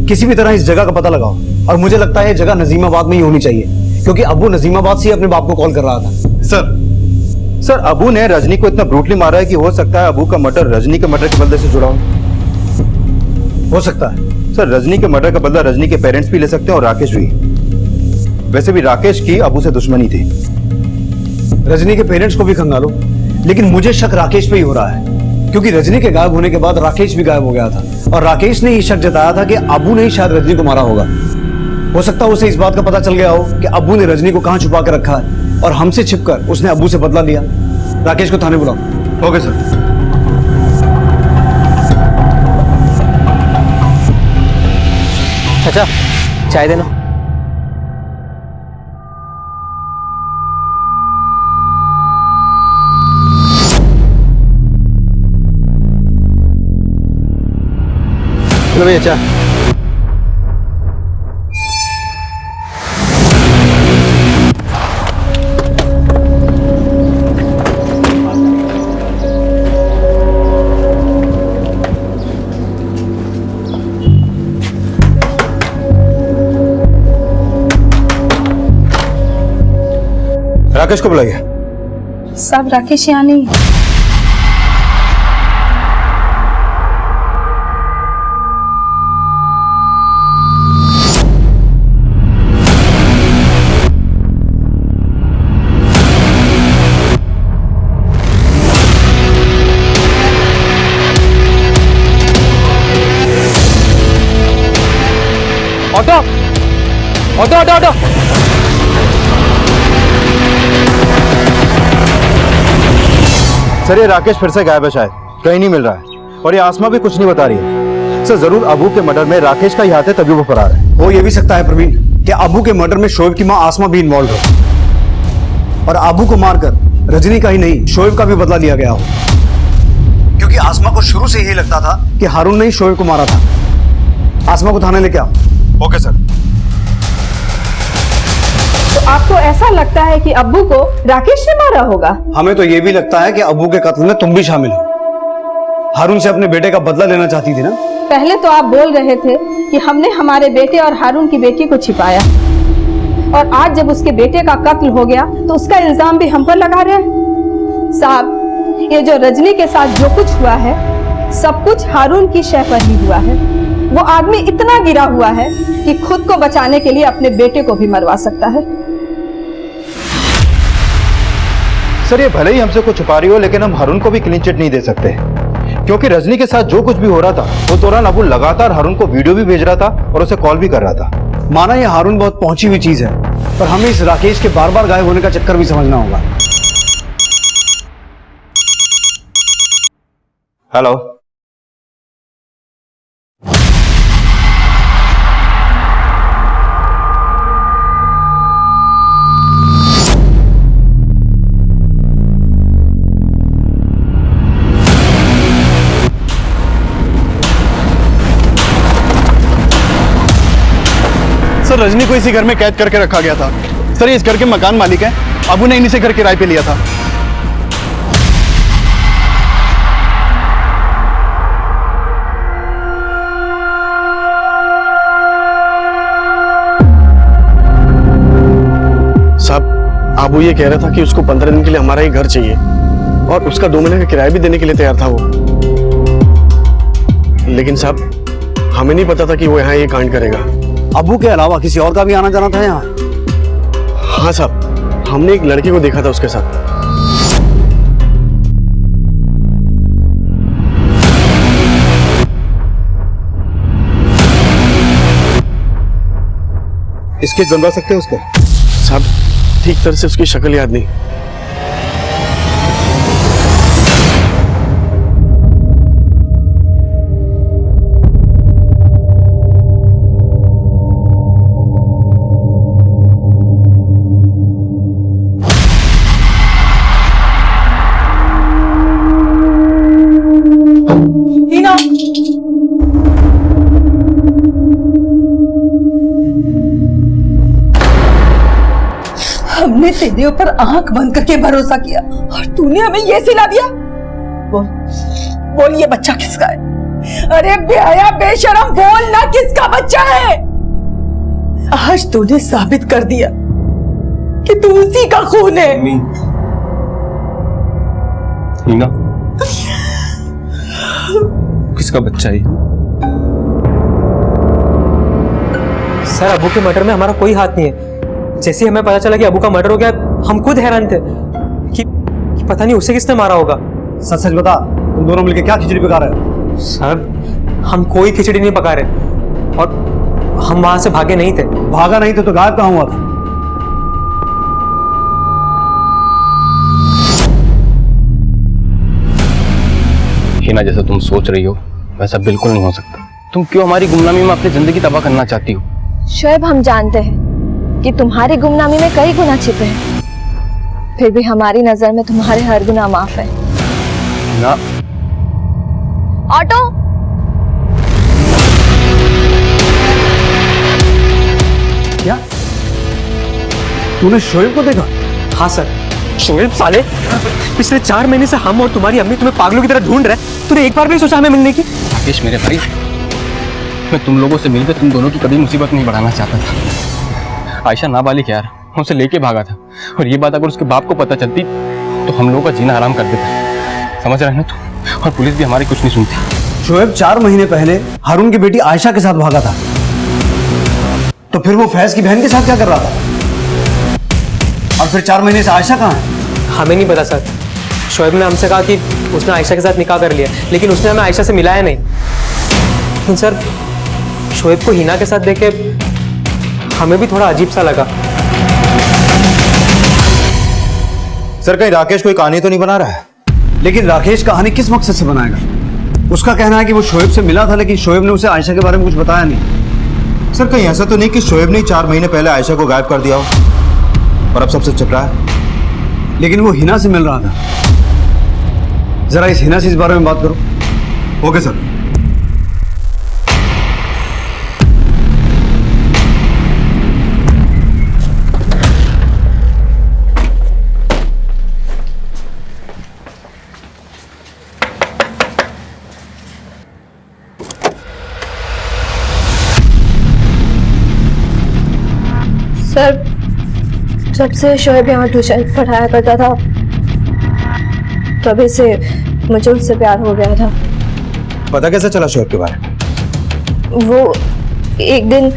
A: किसी भी तरह इस जगह का पता लगाओ और मुझे लगता है ये जगह नजीमाबाद में ही होनी चाहिए क्योंकि अबू नजीमाबाद से अपने बाप को कॉल कर रहा था।
J: सर अबू ने रजनी को इतना ब्रूटली मारा है कि हो सकता है अबू का मर्डर रजनी के मर्डर के बदले से जुड़ा
A: हो सकता है।
J: सर रजनी के मर्डर का बदला रजनी के पेरेंट्स भी ले सकते हैं और राकेश भी। वैसे भी राकेश की अबू से दुश्मनी थी।
A: रजनी के पेरेंट्स को भी खंगालो लेकिन मुझे शक राकेश पे ही हो रहा है क्योंकि रजनी के गायब होने के बाद राकेश भी गायब हो गया था और राकेश ने ये शक जताया था कि अबू ने ही शायद रजनी को मारा होगा। हो सकता है उसे इस बात का पता चल गया हो कि अबू ने रजनी को कहां छुपा कर रखा है और हमसे छिपकर उसने अबू से बदला लिया। राकेश को थाने बुलाओ।
J: Okay sir.
G: चाचा चाय देना।
I: चलो भैया चाय।
J: राकेश को बुलाइए।
K: सब राकेश यहाँ नहीं है।
G: Auto auto auto auto.
J: Sir ये राकेश फिर से गायब है, शायद कहीं नहीं मिल रहा है और ये आसमा भी कुछ नहीं बता रही है। सर जरूर अबू के मर्डर में राकेश का ही हाथ है तभी वो फरार है।
A: हो ये भी सकता है प्रवीण कि अबू के मर्डर में शोएब की मां आसमा भी इन्वॉल्व हो और अबू को मारकर रजनी का ही नहीं, शोएब का भी बदला लिया गया हो, क्योंकि आसमा को शुरू से यही लगता था कि हारून ने ही शोएब को मारा था। आसमा को थाने लेके आओ।
J: Okay sir.
K: तो आपको ऐसा लगता है कि अब्बू को राकेश ने मारा होगा?
A: हमें तो ये भी लगता है कि अब्बू के कत्ल में तुम भी शामिल हो। हारून से अपने बेटे का बदला लेना चाहती थी ना?
K: पहले तो आप बोल रहे थे कि हमने हमारे बेटे और हारून की बेटी को छिपाया, और आज जब उसके बेटे का कत्ल हो गया तो उसका इल्जाम भी हम पर लगा रहे हैं। साहब, ये जो रजनी के साथ जो कुछ हुआ है सब कुछ हारून की शय पर ही हुआ है। वो आदमी इतना गिरा हुआ है कि खुद को बचाने के लिए अपने बेटे को भी मरवा सकता है।
J: सर ये भले ही हमसे कुछ छुपा रही हो, लेकिन हम हारून को भी क्लीन चिट नहीं दे सकते, क्योंकि रजनी के साथ जो कुछ भी हो रहा था वो दौरान अबू लगातार हारून को वीडियो भी भेज रहा था और उसे कॉल भी कर रहा था।
A: माना ये हारून बहुत पहुंची हुई चीज है, पर हमें इस राकेश के बार बार गायब होने का चक्कर भी समझना होगा।
J: हेलो।
O: सर रजनी को इसी घर में कैद करके रखा गया था। सर ये इस घर के मकान मालिक हैं, अबू ने इन्हीं से घर किराए पे लिया था। साहब अबू ये कह रहा था कि उसको 15 दिन के लिए हमारा ही घर चाहिए, और उसका 2 महीने का किराया भी देने के लिए तैयार था वो। लेकिन साहब हमें नहीं पता था कि वो यहाँ ये कांड करेगा।
A: अबू के अलावा किसी और का भी आना जाना था यहाँ?
O: हाँ साहब, हमने एक लड़के को देखा था उसके साथ।
J: स्केच बनवा सकते हैं उसका?
O: साहब ठीक तरह से उसकी शक्ल याद नहीं।
B: हमने तेरे ऊपर आंख बंद करके भरोसा किया और तूने हमें ये सिला दिया। बोल बोल, ये बच्चा किसका है? अरे बेहया बेशरम, बोल ना किसका बच्चा है? आज तूने साबित कर दिया कि तू उसी का खून है।
C: हीना, किसका बच्चा है?
G: सर अबू के मर्डर में हमारा कोई हाथ नहीं है। जैसे हमें पता चला कि अबू का मर्डर हो गया, हम खुद हैरान थे कि पता नहीं उसे किसने मारा होगा।
A: सच सच बता, तुम दोनों मिलकर क्या खिचड़ी पका रहे हो?
G: सर हम कोई खिचड़ी नहीं पका रहे, और हम वहां से भागे नहीं थे।
A: भागा नहीं थे तो गायब कहाँ हुआ था?
E: हिना, जैसा तुम सोच रही हो वैसा बिल्कुल नहीं हो सकता। तुम क्यों हमारी गुमनामी में अपनी जिंदगी तबाह करना चाहती हो?
D: शोएब, हम जानते हैं कि तुम्हारी गुमनामी में कई गुनाह छिपे हैं, फिर भी हमारी नजर में तुम्हारे हर गुनाह माफ है।
E: ना।
D: ऑटो।
A: क्या तूने शोएब को देखा?
G: हाँ सर। शोएब साले, पिछले 4 महीने से हम और तुम्हारी अम्मी तुम्हें पागलों की तरह ढूंढ रहे हैं। तूने एक बार भी सोचा हमें मिलने की?
E: राकेश मेरे भाई, मैं तुम लोगों से मिलकर तुम दोनों की कभी मुसीबत नहीं बढ़ाना चाहता था। आयशा नाबालिग यार, मैं उसे लेके भागा था, और ये बात अगर उसके बाप को पता चलती तो हम लोगों का जीना हराम कर देता। समझ रहे हैं ना तुम? और पुलिस भी हमारी कुछ नहीं सुनती।
A: शोएब 4 महीने पहले हारून की बेटी आयशा के साथ भागा था, तो फिर वो फैज की बहन के साथ क्या कर रहा था? और फिर 4 महीने से आयशा कहाँ है?
G: हमें नहीं पता सर। शोएब ने हमसे कहा कि उसने आयशा के साथ निकाह कर लिया, लेकिन उसने हमें आयशा से मिलाया नहीं। लेकिन सर शोएब को हिना के साथ देखे हमें भी थोड़ा अजीब सा लगा।
J: सर कहीं राकेश कोई कहानी तो नहीं बना रहा है?
A: लेकिन राकेश कहानी किस मकसद से बनाएगा? उसका कहना है कि वो शोएब से मिला था, लेकिन शोएब ने उसे आयशा के बारे में कुछ बताया नहीं।
J: सर कहीं ऐसा तो नहीं कि शोएब ने 4 महीने पहले आयशा को गायब कर दिया हो और अब सब सच छिप रहा है?
A: लेकिन वो हिना से मिल रहा था। जरा इस हिना से इस बारे में बात करो।
J: Okay sir.
D: सर, जब से शोएब यहाँ ट्यूशन पढ़ाया करता था तभी से मुझे उससे प्यार हो गया था।
J: पता कैसे चला शोएब के बारे में?
D: वो एक दिन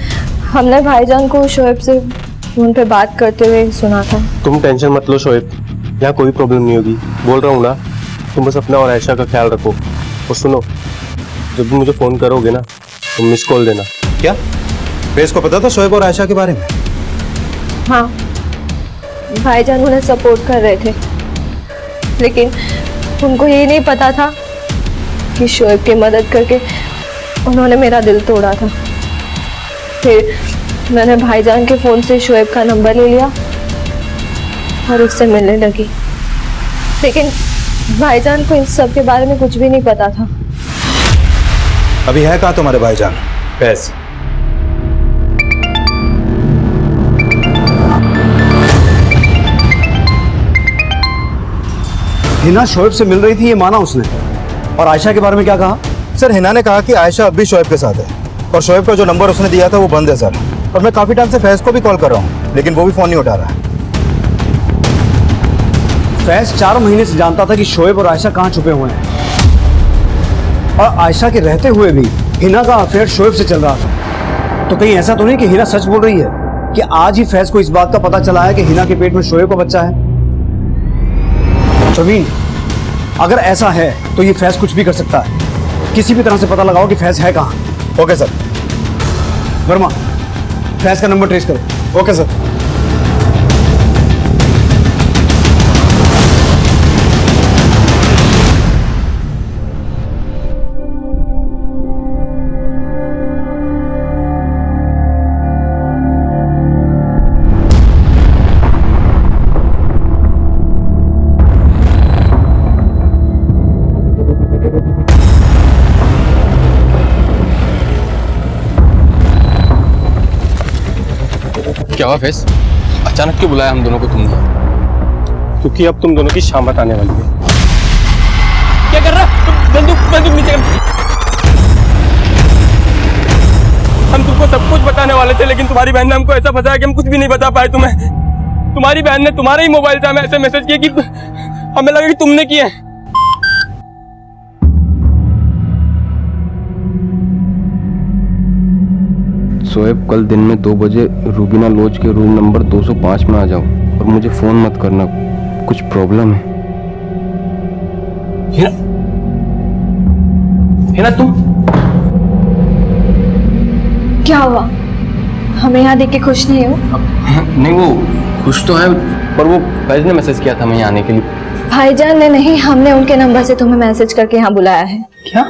D: हमने भाईजान को शोएब से फोन पे बात करते हुए सुना था।
C: तुम टेंशन मत लो शोएब, यहाँ कोई प्रॉब्लम नहीं होगी। बोल रहा हूँ ना, तुम बस अपना और आयशा का ख्याल रखो। और सुनो, जब भी मुझे फोन करोगे ना तुम मिस कॉल देना।
J: क्या फेस को पता था शोएब और आयशा के बारे में?
D: हाँ, भाईजान उन्हें सपोर्ट कर रहे थे, लेकिन उनको ये नहीं पता था कि शोएब की मदद करके उन्होंने मेरा दिल तोड़ा था। फिर मैंने भाईजान के फ़ोन से शोएब का नंबर ले लिया और उससे मिलने लगी, लेकिन भाईजान को इन सब के बारे में कुछ भी नहीं पता था।
J: अभी है कहाँ तुम्हारे भाईजान? फैज,
A: हिना शोएब से मिल रही थी ये माना उसने, और आयशा के बारे में क्या कहा?
J: सर हिना ने कहा कि आयशा अब भी शोएब के साथ है और शोएब का जो नंबर उसने दिया था वो बंद है सर। और मैं काफी टाइम से फैज को भी कॉल कर रहा हूँ लेकिन वो भी फोन नहीं उठा रहा है।
A: फैज 4 महीने से जानता था कि शोएब और आयशा कहाँ छुपे हुए हैं, और आयशा के रहते हुए भी हिना का अफेयर शोएब से चल रहा था। तो कहीं ऐसा तो नहीं कि हिना सच बोल रही है कि आज ही फैज को इस बात का पता चला है कि हिना के पेट में शोएब का बच्चा है? प्रवीण, अगर ऐसा है तो ये फैज कुछ भी कर सकता है। किसी भी तरह से पता लगाओ कि फैज है कहाँ।
J: Okay sir.
A: वर्मा, फैज का नंबर ट्रेस करो।
J: Okay sir.
C: क्या हुआ फैज? अचानक क्यों बुलाया हम दोनों को तुमने? क्योंकि अब तुम दोनों की शामत आने वाली है।
L: क्या कर रहा? बंदूक नीचे कर। हम तुमको सब कुछ बताने वाले थे लेकिन तुम्हारी बहन ने हमको ऐसा फंसाया कि हम कुछ भी नहीं बता पाए तुम्हें। तुम्हारी बहन ने तुम्हारे ही मोबाइल से हमें ऐसे मैसेज किए कि हमें लगा कि तुमने किए हैं।
E: शोएब, कल दिन में 2 बजे रूबीना लॉज के रूम नंबर 205 में आ जाओ और मुझे फोन मत करना, कुछ प्रॉब्लम है।
C: हिना तुम
D: क्या हुआ? हमें यहाँ देख के खुश नहीं हो?
E: नहीं, वो खुश तो है पर वो फैज ने मैसेज किया था मैं यहाँ आने के लिए।
D: भाईजान ने नहीं, हमने उनके नंबर से तुम्हें मैसेज करके यहाँ बुलाया है।
E: क्या?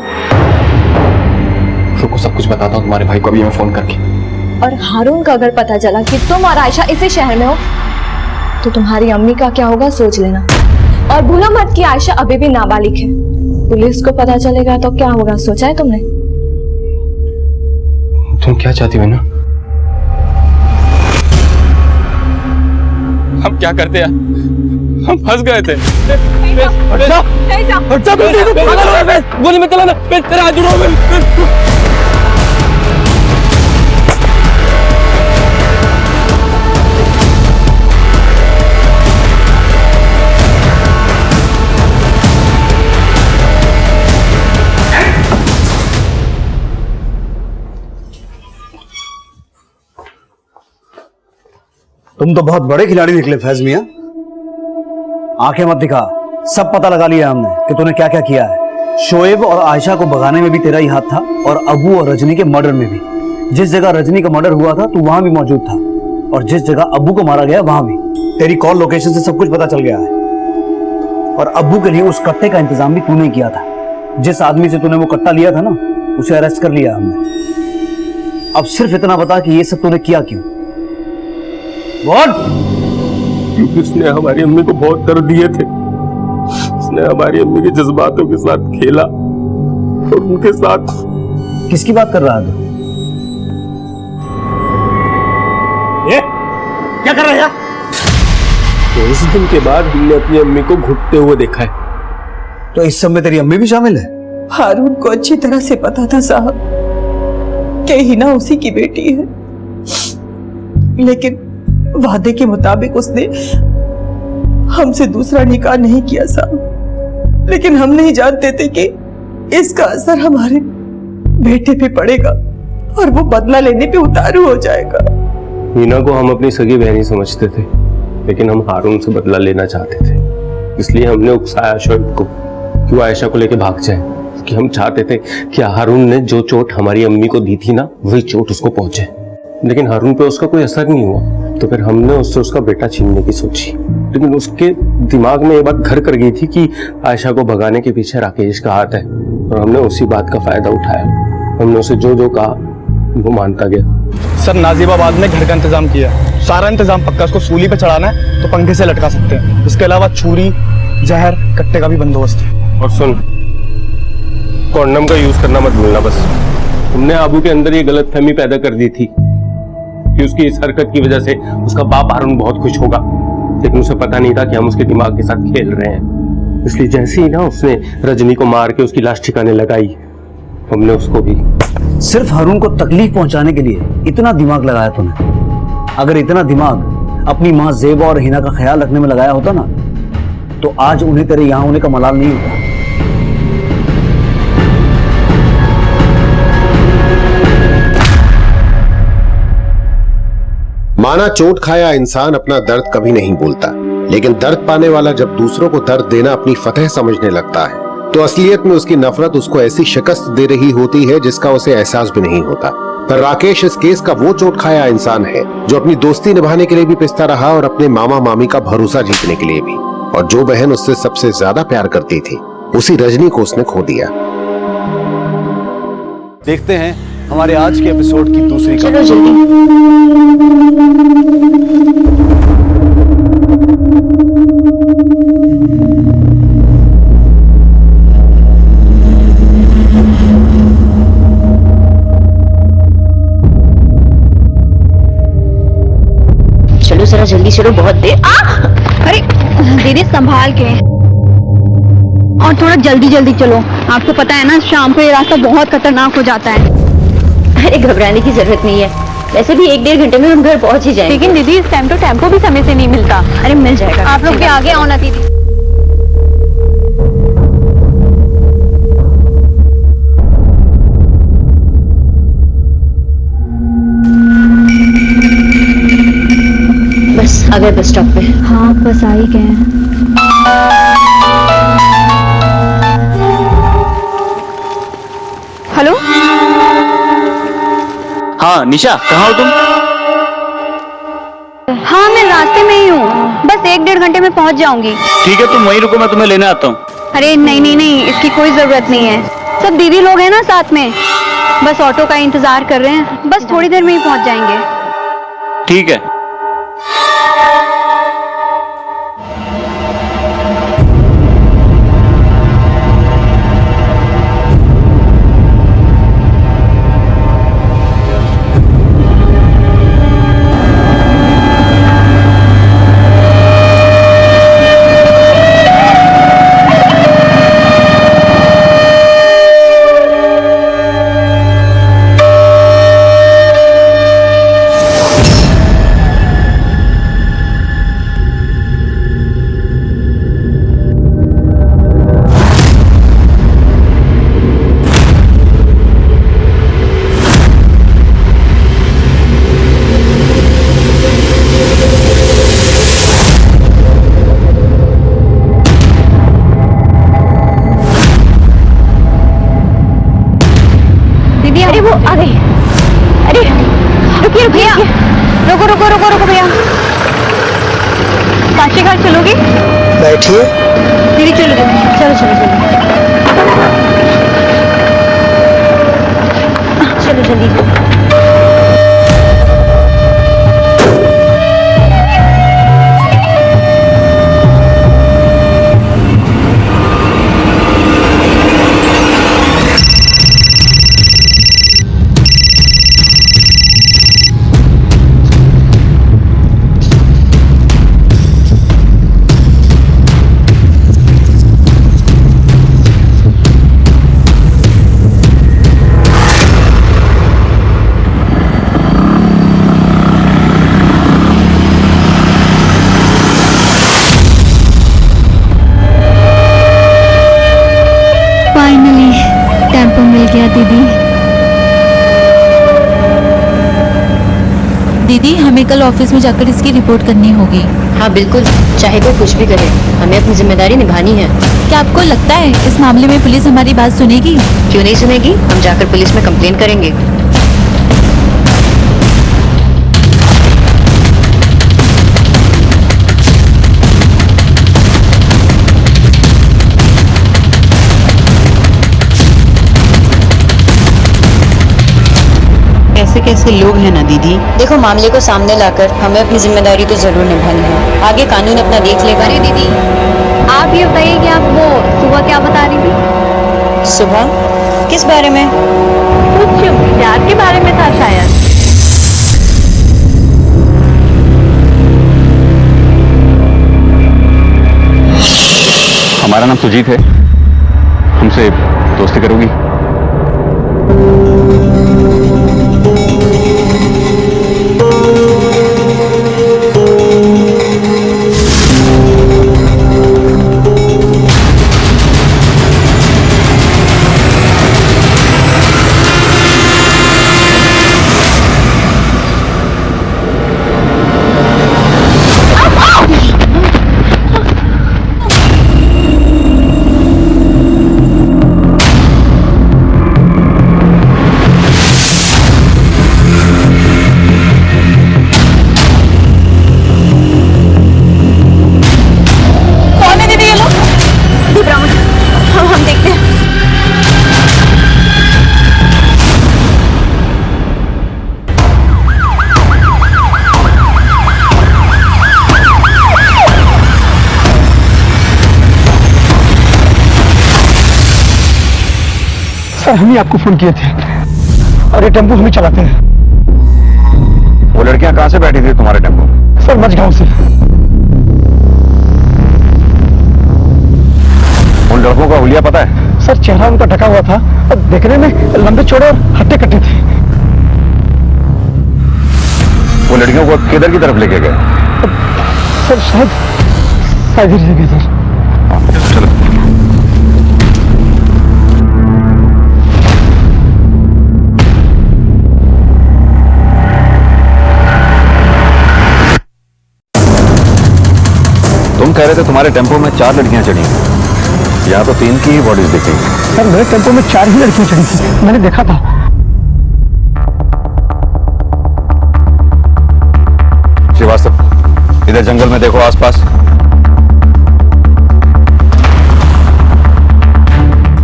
E: रुको, सब कुछ बताता हूँ तुम्हारे भाई को अभी मैं फोन करके।
D: और हारून का अगर पता चला कि तुम और आयशा इसी शहर में हो तो तुम्हारी अम्मी का क्या होगा सोच लेना। और भूलो मत कि आयशा अभी भी नाबालिग है। पुलिस को पता चलेगा तो क्या होगा, सोचा है तुमने?
E: तुम क्या चाहती हो ना?
L: हम क्या करते हैं? हम फंस गए थे। गोली में चलाना, तेरा हाथ जोड़ो।
A: तुम तो बहुत बड़े खिलाड़ी निकले फैज मियां। आंखें मत दिखा, सब पता लगा लिया हमने कि तूने क्या क्या किया है। शोएब और आयशा को भगाने में भी तेरा ही हाथ था और अबू और रजनी के मर्डर में भी। जिस जगह रजनी का मर्डर हुआ था तू वहां भी मौजूद था, और जिस जगह अबू को मारा गया वहां भी। तेरी कॉल लोकेशन से सब कुछ पता चल गया है। और अबू के लिए उस कट्टे का इंतजाम भी तूने किया था। जिस आदमी से तूने वो कट्टा लिया था ना, उसे अरेस्ट कर लिया हमने। अब सिर्फ इतना बता कि ये सब तूने किया क्यों? What?
L: क्योंकि उसने हमारी अम्मी को बहुत दर्द दिए थे। उसने हमारी अम्मी के जज्बातों के साथ खेला और उनके साथ।
A: किसकी बात कर रहा है तू?
L: ये क्या कर रहा है? तो उस दिन के बाद हमने अपनी अम्मी को घुटते हुए देखा है।
A: तो इस सब में तेरी अम्मी भी शामिल है?
B: हारून को अच्छी तरह से पता था साहब कि हिना उसी की बेटी है, लेकिन वादे के मुताबिक उसने हमसे दूसरा निकाह नहीं किया साहब। लेकिन हम नहीं जानते थे कि इसका असर हमारे बेटे पे पड़ेगा और वो बदला लेने पे उतारू हो जाएगा।
L: हिना को हम अपनी सगी बहनी समझते थे, लेकिन हम हारून से बदला लेना चाहते थे। इसलिए हमने उकसाया शोएब को कि वो आयशा को लेके भाग जाए, कि हम चाहते थे कि हारून ने जो चोट हमारी अम्मी को दी थी ना, वही चोट उसको पहुंचे। लेकिन हारून पे उसका कोई असर नहीं हुआ, तो फिर हमने उससे उसका बेटा छीनने की सोची। लेकिन उसके दिमाग में ये बात घर कर गई थी कि आयशा को भगाने के पीछे राकेश का हाथ है, और हमने उसी बात का फायदा उठाया। हमने उसे जो जो कहा वो मानता गया।
O: सर नाजिबाबाद में घर का इंतजाम किया, सारा इंतजाम पक्का। उसको सूली पे चढ़ाना है तो पंखे से लटका सकते हैं। इसके अलावा छुरी, जहर, कट्टे का भी बंदोबस्त है।
L: और सुन, कॉन्डम का यूज करना मत भूलना बस। तुमने अबू के अंदर ये गलतफहमी पैदा कर दी थी कि उसकी इस हरकत की वजह से उसका बाप हारून बहुत खुश होगा, लेकिन उसे पता नहीं था कि हम उसके दिमाग के साथ खेल रहे हैं। इसलिए जैसे ही ना उसने रजनी को मार के उसकी लाश ठिकाने लगाई, हमने उसको भी।
A: सिर्फ हारून को तकलीफ पहुंचाने के लिए इतना दिमाग लगाया तूने। अगर इतना दिमाग अपनी माँ ज़ेबा और हिना का ख्याल रखने में लगाया होता ना, तो आज उन्हें तेरे यहाँ होने का मलाल नहीं होता।
H: माना चोट खाया इंसान अपना दर्द कभी नहीं भूलता, लेकिन दर्द पाने वाला जब दूसरों को दर्द देना अपनी फतह समझने लगता है, तो असलियत में उसकी नफरत उसको ऐसी शिकस्त दे रही होती है जिसका उसे एहसास भी नहीं होता। पर राकेश इस केस का वो चोट खाया इंसान है जो अपनी दोस्ती निभाने के लिए भी पिसता रहा और अपने मामा मामी का भरोसा जीतने के लिए भी। और जो बहन उससे सबसे ज्यादा प्यार करती थी, उसी रजनी को उसने खो दिया।
A: देखते हैं हमारे आज के एपिसोड की दूसरी
D: चलो जल्दी।
M: चलो जरा जल्दी चलो, बहुत देर। अरे दीदी संभाल के, और थोड़ा जल्दी जल्दी चलो। आपको पता है ना, शाम को ये रास्ता बहुत खतरनाक हो जाता है।
P: अरे घबराने की जरूरत नहीं है, वैसे भी 1-1.5 घंटे में हम घर पहुंच ही जाएंगे।
M: लेकिन दीदी इस टाइम तो टेम्पो भी समय से नहीं मिलता।
P: अरे मिल जाएगा,
M: आप लोग भी आगे आओ ना दीदी।
P: बस आ गए बस स्टॉप पे।
M: हाँ बस आ ही गए। हेलो,
Q: हाँ निशा, कहाँ हो तुम?
M: हाँ मैं रास्ते में ही हूँ, बस 1-1.5 घंटे में पहुँच जाऊंगी।
Q: ठीक है, तुम वहीं रुको, मैं तुम्हें लेने आता हूँ।
M: अरे नहीं नहीं नहीं, इसकी कोई जरूरत नहीं है। सब दीदी लोग हैं ना साथ में, बस ऑटो का इंतजार कर रहे हैं। बस थोड़ी देर में ही पहुँच जाएंगे।
Q: ठीक है।
M: रुको भैया, काशी घाट चलोगी?
I: बैठिए।
M: दीदी चलो चलो चलो
P: चलो जल्दी।
R: कल ऑफिस में जाकर इसकी रिपोर्ट करनी होगी।
P: हाँ बिल्कुल, चाहे कोई कुछ भी करे, हमें अपनी जिम्मेदारी निभानी है।
R: क्या आपको लगता है इस मामले में पुलिस हमारी बात सुनेगी?
P: क्यों नहीं सुनेगी, हम जाकर पुलिस में कंप्लेन करेंगे।
S: कैसे कैसे लोग हैं ना दीदी।
P: देखो, मामले को सामने लाकर हमें अपनी जिम्मेदारी तो जरूर निभानी है, आगे कानून अपना देख लेगा।
D: अरे दीदी, आप ये बताइए कि आप वो सुबह क्या बता रही थी?
P: सुबह किस बारे में?
D: कुछ प्यार के बारे में था शायद।
J: हमारा नाम सुजीत है, हमसे दोस्ती करोगी?
O: सर, हम ही आपको फोन किए थे और ये टेम्पो हम ही चलाते हैं।
J: वो लड़कियां कहां से बैठी थी तुम्हारे टेम्पो?
O: सर, मझगांव से।
J: उन लड़कों का हुलिया पता है?
O: सर, चेहरा उनका ढका हुआ था और देखने में लंबे चौड़े और हट्टे कट्टे थे।
J: वो लड़कियों को किधर की तरफ लेके गए?
O: सर, शायद इधर से गए सर।
J: चलो। तुम कह रहे थे तुम्हारे टेम्पो में 4 लड़कियां चढ़ी हैं, यहाँ तो 3 की ही बॉडीज दिखी।
O: सर, मेरे टेम्पो में 4 ही लड़कियां चढ़ी थी, मैंने देखा था।
J: श्रीवास्तव, इधर जंगल में देखो आसपास।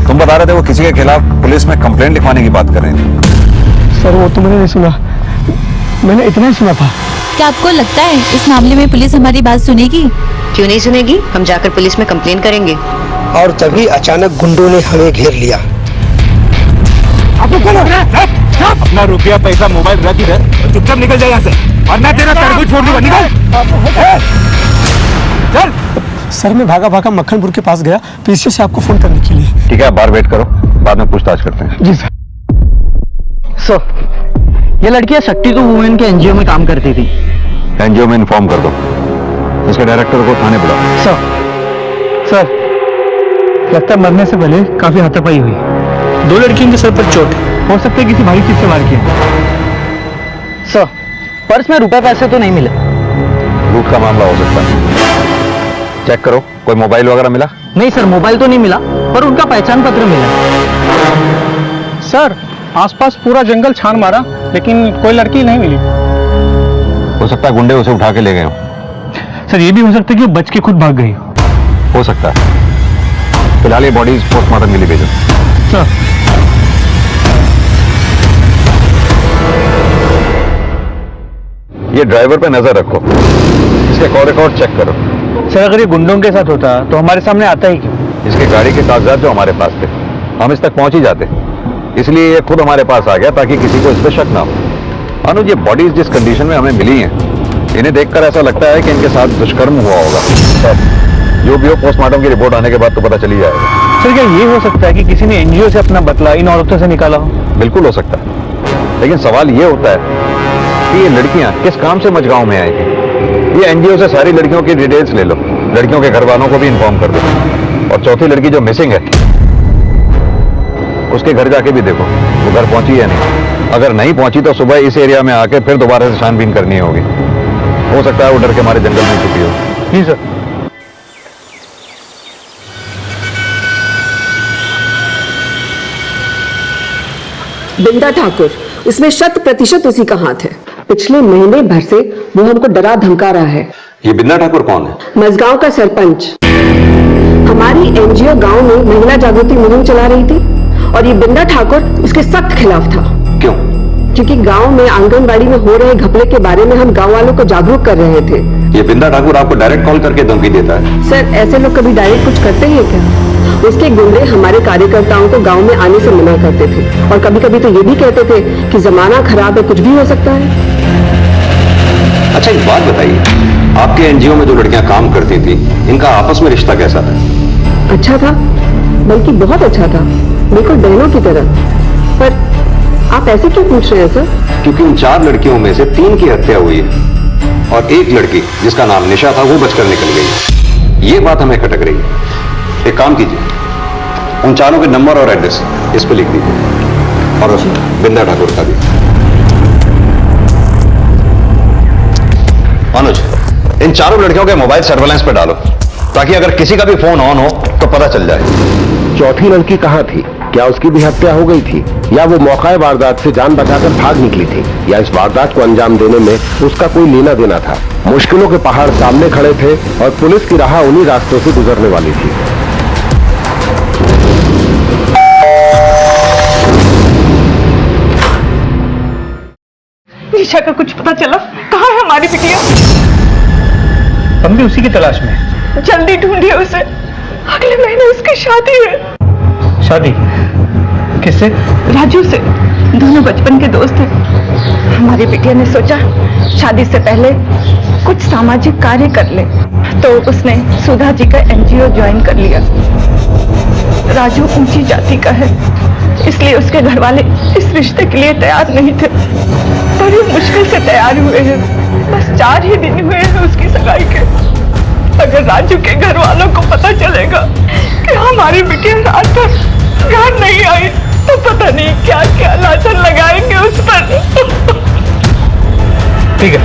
J: तुम बता रहे थे वो किसी के खिलाफ पुलिस में कंप्लेंट लिखवाने की बात कर रही थी।
O: सर, वो तो मैंने नहीं सुना, मैंने इतना ही सुना था।
R: क्या आपको लगता है इस मामले में पुलिस हमारी बात सुनेगी?
P: क्यों नहीं सुनेगी, हम जाकर पुलिस में कंप्लेन करेंगे।
I: और तभी अचानक गुंडों ने हमें घेर लिया।
J: अपना रुपया पैसा मोबाइल रख इधर, चुपचाप निकल जाए यहाँ से, वरना तेरा तरबूज छोड़ दूंगा। निकल चल।
O: सर, मैं भागा भागा मक्खनपुर के पास गया पीछे से आपको फोन करने के लिए।
J: ठीक है, आप बाहर वेट करो, बाद में पूछताछ करते हैं।
O: जी सर।
S: सर, ये लड़कियां शक्ति टू वुमेन के एनजीओ में काम करती थी।
J: एनजीओ में इन्फॉर्म कर दो, इसके डायरेक्टर को थाने बुलाओ।
O: सर, लगता है मरने से पहले काफी हाथापाई हुई।
G: 2 लड़कियों के सर पर चोट है।
O: हो सकता है किसी भारी चीज से मार किया।
S: सर, पर्स में रुपए पैसे तो नहीं मिले।
J: लूट का मामला हो सकता है, चेक करो। कोई मोबाइल वगैरह मिला?
S: नहीं सर, मोबाइल तो नहीं मिला, पर उनका पहचान पत्र मिला।
O: सर, आसपास पूरा जंगल छान मारा, लेकिन कोई लड़की नहीं मिली।
J: हो सकता है गुंडे उसे उठा के ले गए हो।
O: सर, ये भी हो सकता है कि वो बच के खुद भाग गई
J: हो सकता है। फिलहाल ये बॉडीज पोस्टमार्टम के लिए भेजो।
O: सर,
J: ये ड्राइवर पे नजर रखो, इसके कॉल रिकॉर्ड चेक करो।
O: सर, अगर ये गुंडों के साथ होता तो हमारे सामने आता ही क्यों?
J: इसके गाड़ी के कागजात जो हमारे पास थे, हम इस तक पहुंच ही जाते, इसलिए ये खुद हमारे पास आ गया ताकि किसी को इस पर शक ना हो। अनुज, ये बॉडीज जिस कंडीशन में हमें मिली हैं, इन्हें देखकर ऐसा लगता है कि इनके साथ दुष्कर्म हुआ होगा। जो भी हो, पोस्टमार्टम की रिपोर्ट आने के बाद तो पता चली जाएगा।
O: सर, क्या ये हो सकता है कि किसी ने एनजीओ से अपना बदला इन औरतों से निकाला हो?
J: बिल्कुल हो सकता है, लेकिन सवाल ये होता है कि ये लड़कियां किस काम से मझगांव में आई थी। ये एनजीओ से सारी लड़कियों की डिटेल्स ले लो, लड़कियों के घर वालों को भी इन्फॉर्म कर दो, और चौथी लड़की जो मिसिंग है उसके घर जाके भी देखो वो घर पहुंची या नहीं। अगर नहीं पहुंची तो सुबह इस एरिया में आके फिर दोबारा से छानबीन करनी होगी। हो सकता है वो डर के मारे जंगल में छुपी हो।
O: जी सर।
B: बिंदा ठाकुर, इसमें 100% उसी का हाथ है। पिछले महीने भर से वो हमको डरा धमका रहा है।
J: ये बिंदा ठाकुर कौन है?
B: मजगांव का सरपंच। हमारी एनजीओ गांव में महिला जागृति मुहिम चला रही थी और ये बिंदा ठाकुर उसके सख्त खिलाफ था।
J: क्यों?
B: क्योंकि गांव में आंगनबाड़ी में हो रहे घपले के बारे में हम गांव वालों को जागरूक कर रहे थे।
J: ये बिंदा ठाकुर आपको डायरेक्ट कॉल करके धमकी देता है?
B: सर, ऐसे लोग कभी डायरेक्ट कुछ करते हैं क्या? उसके गुंडे हमारे कार्यकर्ताओं को गांव में आने से मना करते थे और कभी कभी तो ये भी कहते थे कि जमाना खराब है, कुछ भी हो सकता है।
J: अच्छा, एक बात बताइए, आपके एनजीओ में जो लड़कियां काम करती थी, इनका आपस में रिश्ता कैसा था?
B: अच्छा था, बल्कि बहुत अच्छा था, बिल्कुल बहनों की तरह। पर आप ऐसे क्यों पूछ रहे हैं सर?
J: क्योंकि उन 4 लड़कियों में से 3 की हत्या हुई है और एक लड़की जिसका नाम निशा था वो बचकर निकल गई। ये बात हमें खटक रही है। एक काम कीजिए, उन 4 के नंबर और एड्रेस इस पे लिख दीजिए और उस बिंदा ठाकुर का भी। अनुज, इन 4 लड़कियों के मोबाइल सर्वेलेंस पे डालो ताकि अगर किसी का भी फोन ऑन हो तो पता चल जाए।
H: चौथी लड़की कहाँ थी? क्या उसकी भी हत्या हो गई थी या वो मौका वारदात से जान बचाकर भाग निकली थी, या इस वारदात को अंजाम देने में उसका कोई लेना देना था? मुश्किलों के पहाड़ सामने खड़े थे और पुलिस की राह उन्हीं रास्तों से गुजरने वाली थी।
K: निशा का कुछ पता चला? कहाँ है हमारी बिटिया?
O: हम भी उसी की तलाश में हैं।
K: जल्दी ढूंढिए उसे, अगले महीने उसकी शादी है।
O: शादी किससे?
K: राजू से, दोनों बचपन के दोस्त हैं। हमारी बिटिया ने सोचा शादी से पहले कुछ सामाजिक कार्य कर ले, तो उसने सुधा जी का एनजीओ ज्वाइन कर लिया। राजू ऊंची जाति का है, इसलिए उसके घर वाले इस रिश्ते के लिए तैयार नहीं थे। बड़ी मुश्किल से तैयार हुए हैं, बस 4 ही दिन हुए हैं उसकी सगाई के। अगर राजू के घर वालों को पता चलेगा कि हमारी बिटिया रात भर घर नहीं आई तो पता नहीं क्या क्या लांछन लगाएंगे उस पर।
O: ठीक है।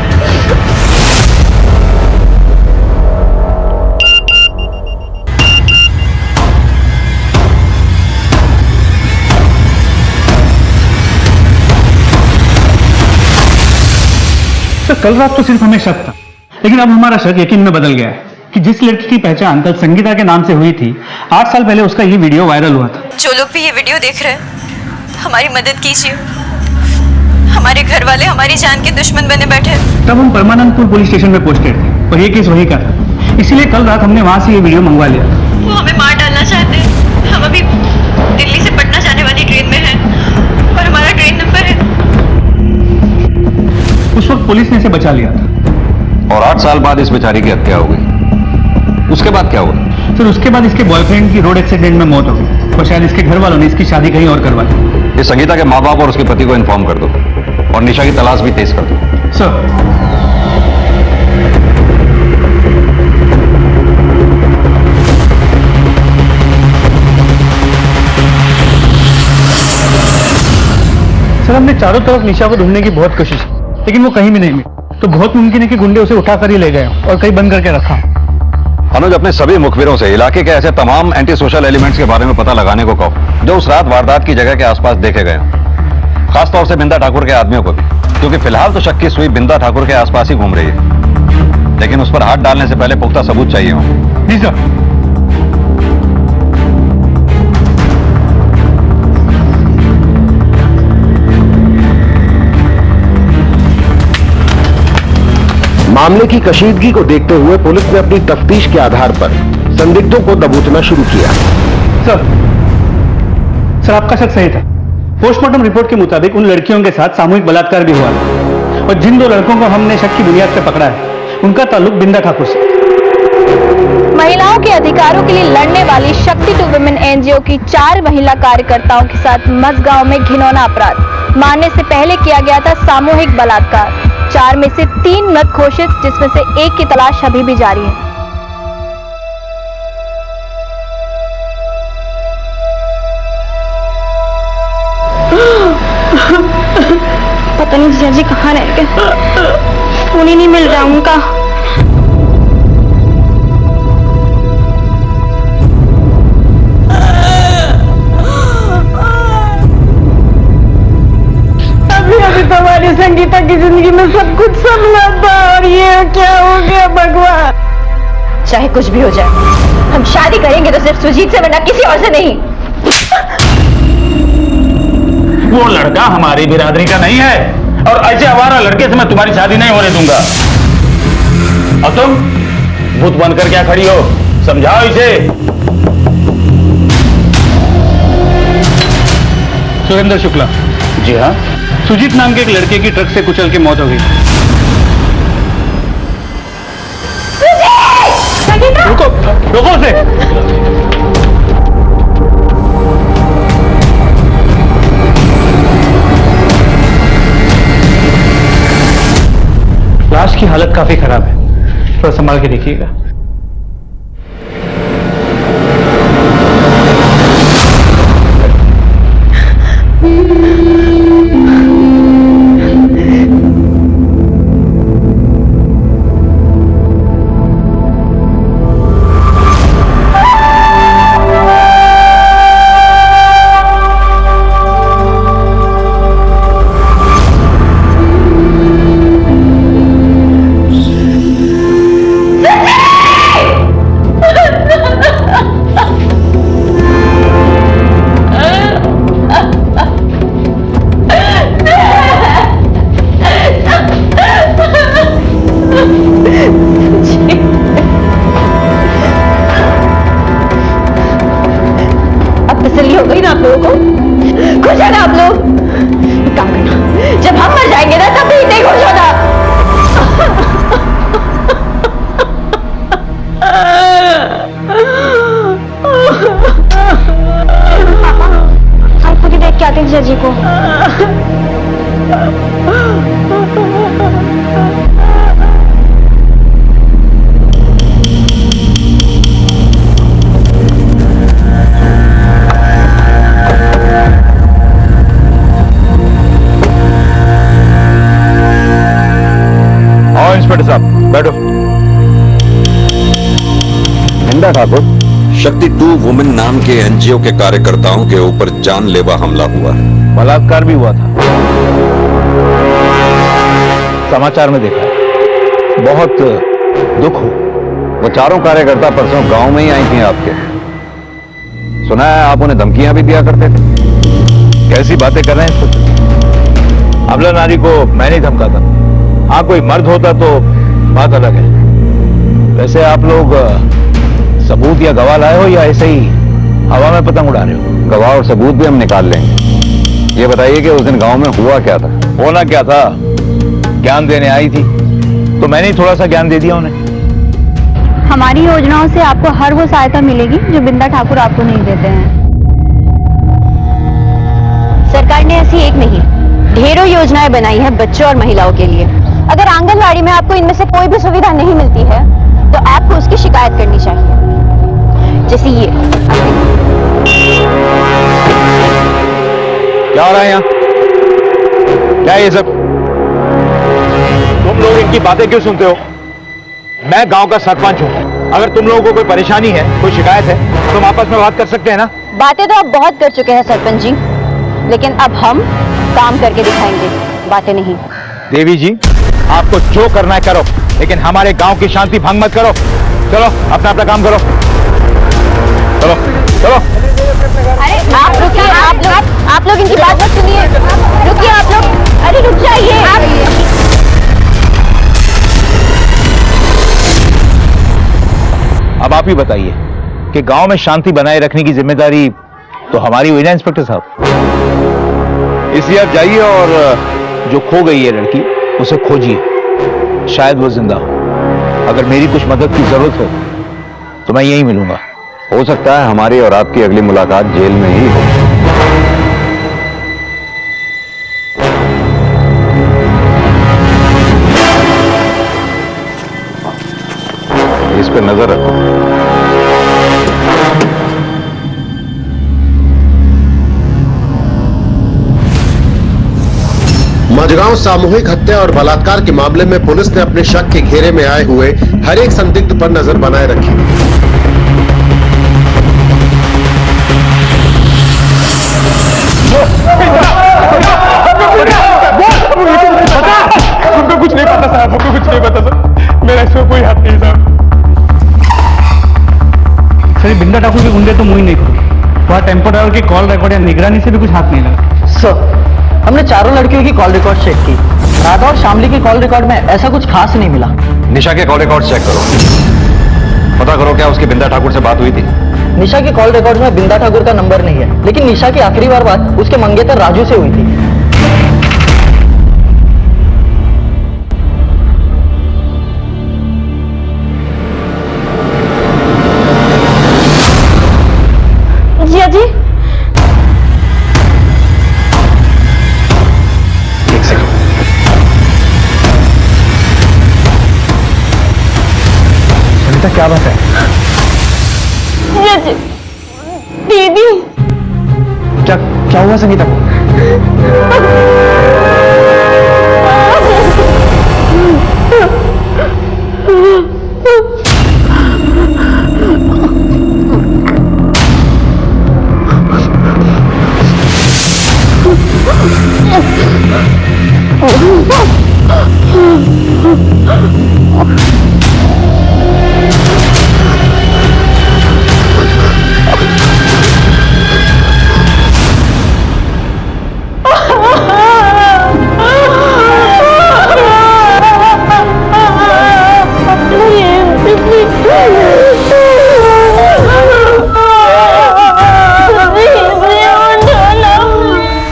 T: तो कल रात तो सिर्फ हमें शक था, लेकिन अब हमारा शक यकीन में बदल गया है कि जिस लड़की की पहचान कल संगीता के नाम से हुई थी, 8 साल पहले उसका ये वीडियो वायरल हुआ था।
N: जो लोग भी ये वीडियो देख रहे हैं, हमारी मदद कीजिए। हमारे घर वाले हमारी जान के दुश्मन बने बैठे हैं।
T: तब हम परमानंदपुर पुलिस स्टेशन में पोस्टेड थे और ये केस वही का था, इसीलिए कल रात हमने वहां से ये वीडियो मंगवा लिया।
N: वो हमें मार डालना चाहते हैं। हम अभी दिल्ली से पटना जाने वाली ट्रेन में हैं और हमारा ट्रेन नंबर है।
T: उस वक्त पुलिस ने इसे बचा लिया था
J: और 8 साल बाद इस बेचारी की हत्या हो गई। उसके बाद क्या हुआ?
T: फिर उसके बाद इसके बॉयफ्रेंड की रोड एक्सीडेंट में मौत हो गई और शायद इसके घर वालों ने इसकी शादी कहीं और करवा दी।
J: ये संगीता के माँ बाप और उसके पति को इन्फॉर्म कर दो और निशा की तलाश भी तेज कर दो।
T: सर, हमने चारों तरफ निशा को ढूंढने की बहुत कोशिश की, लेकिन वो कहीं भी नहीं मिली। तो बहुत मुमकिन है कि गुंडे उसे उठाकर ही ले गए और कहीं बंद करके रखा।
J: अनुज, अपने सभी मुखबिरों से इलाके के ऐसे तमाम एंटी सोशल एलिमेंट्स के बारे में पता लगाने को कहो जो उस रात वारदात की जगह के आसपास देखे गए हों। खासतौर से बिंदा ठाकुर के आदमियों को भी, क्योंकि फिलहाल तो शक की सुई बिंदा ठाकुर के आसपास ही घूम रही है, लेकिन उस पर हाथ डालने से पहले पुख्ता सबूत चाहिए हो।
T: जी सर।
H: मामले की कशीदगी को देखते हुए पुलिस ने अपनी तफ्तीश के आधार पर संदिग्धों को दबोचना शुरू किया।
T: सर, आपका शक सही था। पोस्टमार्टम रिपोर्ट के मुताबिक उन लड़कियों के साथ सामूहिक बलात्कार भी हुआ था और जिन 2 लड़कों को हमने शक की बुनियाद पर पकड़ा है उनका ताल्लुक बिंदा ठाकुर से।
M: महिलाओं के अधिकारों के लिए लड़ने वाली शक्ति टू वुमेन एनजीओ की 4 महिला कार्यकर्ताओं के साथ मजगांव में घिनौना अपराध मारने से पहले किया गया था सामूहिक बलात्कार। 4 में से 3 मृत घोषित, जिसमें से 1 की तलाश अभी भी जारी है। पता नहीं जीजा जी कहाँ रह गए। सुकून ही नहीं मिल रहा उनका।
B: अभी तुम्हारी संगीता की जिंदगी में सब कुछ संभला था और ये क्या हो गया भगवान।
N: चाहे कुछ भी हो जाए, हम शादी करेंगे तो सिर्फ सुजीत से, वरना किसी और से नहीं।
Q: वो लड़का हमारी बिरादरी का नहीं है और ऐसे आवारा लड़के से मैं तुम्हारी शादी नहीं होने दूंगा। अब तुम भूत बनकर क्या खड़ी हो, समझाओ इसे।
T: सुरेंद्र शुक्ला।
Q: जी हाँ।
T: सुजीत नाम के एक लड़के की ट्रक से कुचल के मौत हो गई। रुको रुको उसे। लाश की हालत काफी खराब है, थोड़ा संभाल के देखिएगा।
N: हो गई ना आप लोगों को? खुश है ना आप लोग? एक काम करना, जब हम मर जाएंगे ना तब भी नहीं खुश होना।
M: आप खुद ही देख के आते हैं जीजा जी को।
J: इंस्पेक्टर साहब बैठो।
U: इंदा ठाकुर, शक्ति 2 वुमेन नाम के एनजीओ के कार्यकर्ताओं के ऊपर जानलेवा हमला हुआ है।
J: बलात्कार भी हुआ था, समाचार में देखा है। बहुत दुख हो।
U: वो चारों कार्यकर्ता परसों गांव में ही आई थी आपके। सुना है आप उन्हें धमकियां भी दिया करते थे।
J: कैसी बातें कर रहे हैं इंस्पेक्टर? अबला नारी को मैं नहीं धमकाता। हाँ, कोई मर्द होता तो बात अलग है। वैसे आप लोग सबूत या गवाह लाए हो या ऐसे ही हवा में पतंग उड़ा रहे हो?
U: गवाह और सबूत भी हम निकाल लेंगे। ये बताइए कि उस दिन गांव में हुआ क्या था?
J: होना क्या था, ज्ञान देने आई थी तो मैंने थोड़ा सा ज्ञान दे दिया उन्हें।
M: हमारी योजनाओं से आपको हर वो सहायता मिलेगी जो बिंदा ठाकुर आपको नहीं देते हैं।
N: सरकार ने ऐसी एक नहीं, ढेरों योजनाएं बनाई हैं बच्चों और महिलाओं के लिए। अगर आंगनवाड़ी में आपको इनमें से कोई भी सुविधा नहीं मिलती है तो आपको उसकी शिकायत करनी चाहिए। जैसे ये
J: क्या हो रहा है यहाँ? क्या है ये सब? तुम लोग इनकी बातें क्यों सुनते हो? मैं गांव का सरपंच हूँ। अगर तुम लोगों को कोई परेशानी है, कोई शिकायत है, तो हम आपस में बात कर सकते हैं ना?
N: बातें तो आप बहुत कर चुके हैं सरपंच जी, लेकिन अब हम काम करके दिखाएंगे, बातें नहीं।
J: देवी जी, आपको जो करना है करो, लेकिन हमारे गांव की शांति भंग मत करो। चलो अपना अपना काम करो। चलो चलो।
N: अरे आप रुकिए, आप लोग इनकी बात मत सुनिए। रुकिए आप लोग, अरे रुक जाइए।
J: अब आप ही बताइए कि गांव में शांति बनाए रखने की जिम्मेदारी तो हमारी हुई ना इंस्पेक्टर साहब। इसलिए आप जाइए और जो खो गई है लड़की उसे खोजिए, शायद वो जिंदा हो। अगर मेरी कुछ मदद की जरूरत हो तो मैं यहीं मिलूंगा।
U: हो सकता है हमारी और आपकी अगली मुलाकात जेल में ही हो। इस पे नजर रखो।
H: मझगांव उन्नाव सामूहिक हत्या और बलात्कार के मामले में पुलिस ने अपने शक के घेरे में आए हुए हर एक संदिग्ध पर नजर बनाए रखी।
C: हमको कुछ नहीं पता साहब, हमको कुछ नहीं पता सर, मेरा इसमें कोई हाथ नहीं साहब।
T: सर बिंदा ठाकुर के गुंडे तो मुझे नहीं थे, वहाँ टेम्पो ड्राइवर की कॉल रिकॉर्ड या निगरानी से भी कुछ हाथ नहीं लगा।
S: सर हमने चारों लड़कियों की कॉल रिकॉर्ड चेक की, राधा और शामली की कॉल रिकॉर्ड में ऐसा कुछ खास नहीं मिला।
U: निशा के कॉल रिकॉर्ड चेक करो, पता करो क्या उसकी बिंदा ठाकुर से बात हुई थी।
S: निशा की कॉल रिकॉर्ड में बिंदा ठाकुर का नंबर नहीं है, लेकिन निशा की आखिरी बार बात उसके मंगेतर राजू से हुई थी।
N: जिया जी,
U: एक सेकंड,
T: सुनीता क्या बात है?
N: जिया जी, दीदी
T: क्या हुआ संगीता को?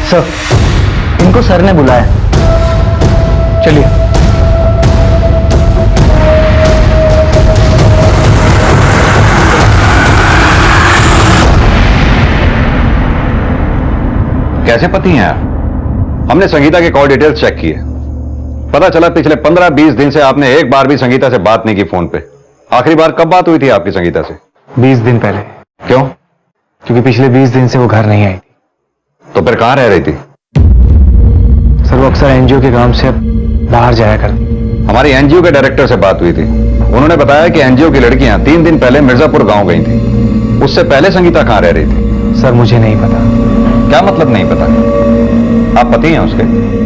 S: सर इनको सर ने बुलाया, चलिए।
U: कैसे पति हैं आप? हमने संगीता के कॉल डिटेल्स चेक किए, पता चला पिछले 15-20 दिन से आपने एक बार भी संगीता से बात नहीं की फोन पे। आखिरी बार कब बात हुई थी आपकी संगीता से?
C: 20 दिन पहले।
U: क्यों?
C: क्योंकि पिछले 20 दिन से वो घर नहीं आई थी।
U: तो फिर कहां रह रही थी?
C: सर वो अक्सर एनजीओ के काम से बाहर जाया करती।
U: हमारी एनजीओ के डायरेक्टर से बात हुई थी, उन्होंने बताया कि एनजीओ की लड़कियां 3 दिन पहले मिर्जापुर गांव गई थी। उससे पहले संगीता कहां रह रही थी?
C: सर मुझे नहीं पता।
U: क्या मतलब नहीं पता? आप पति हैं उसके,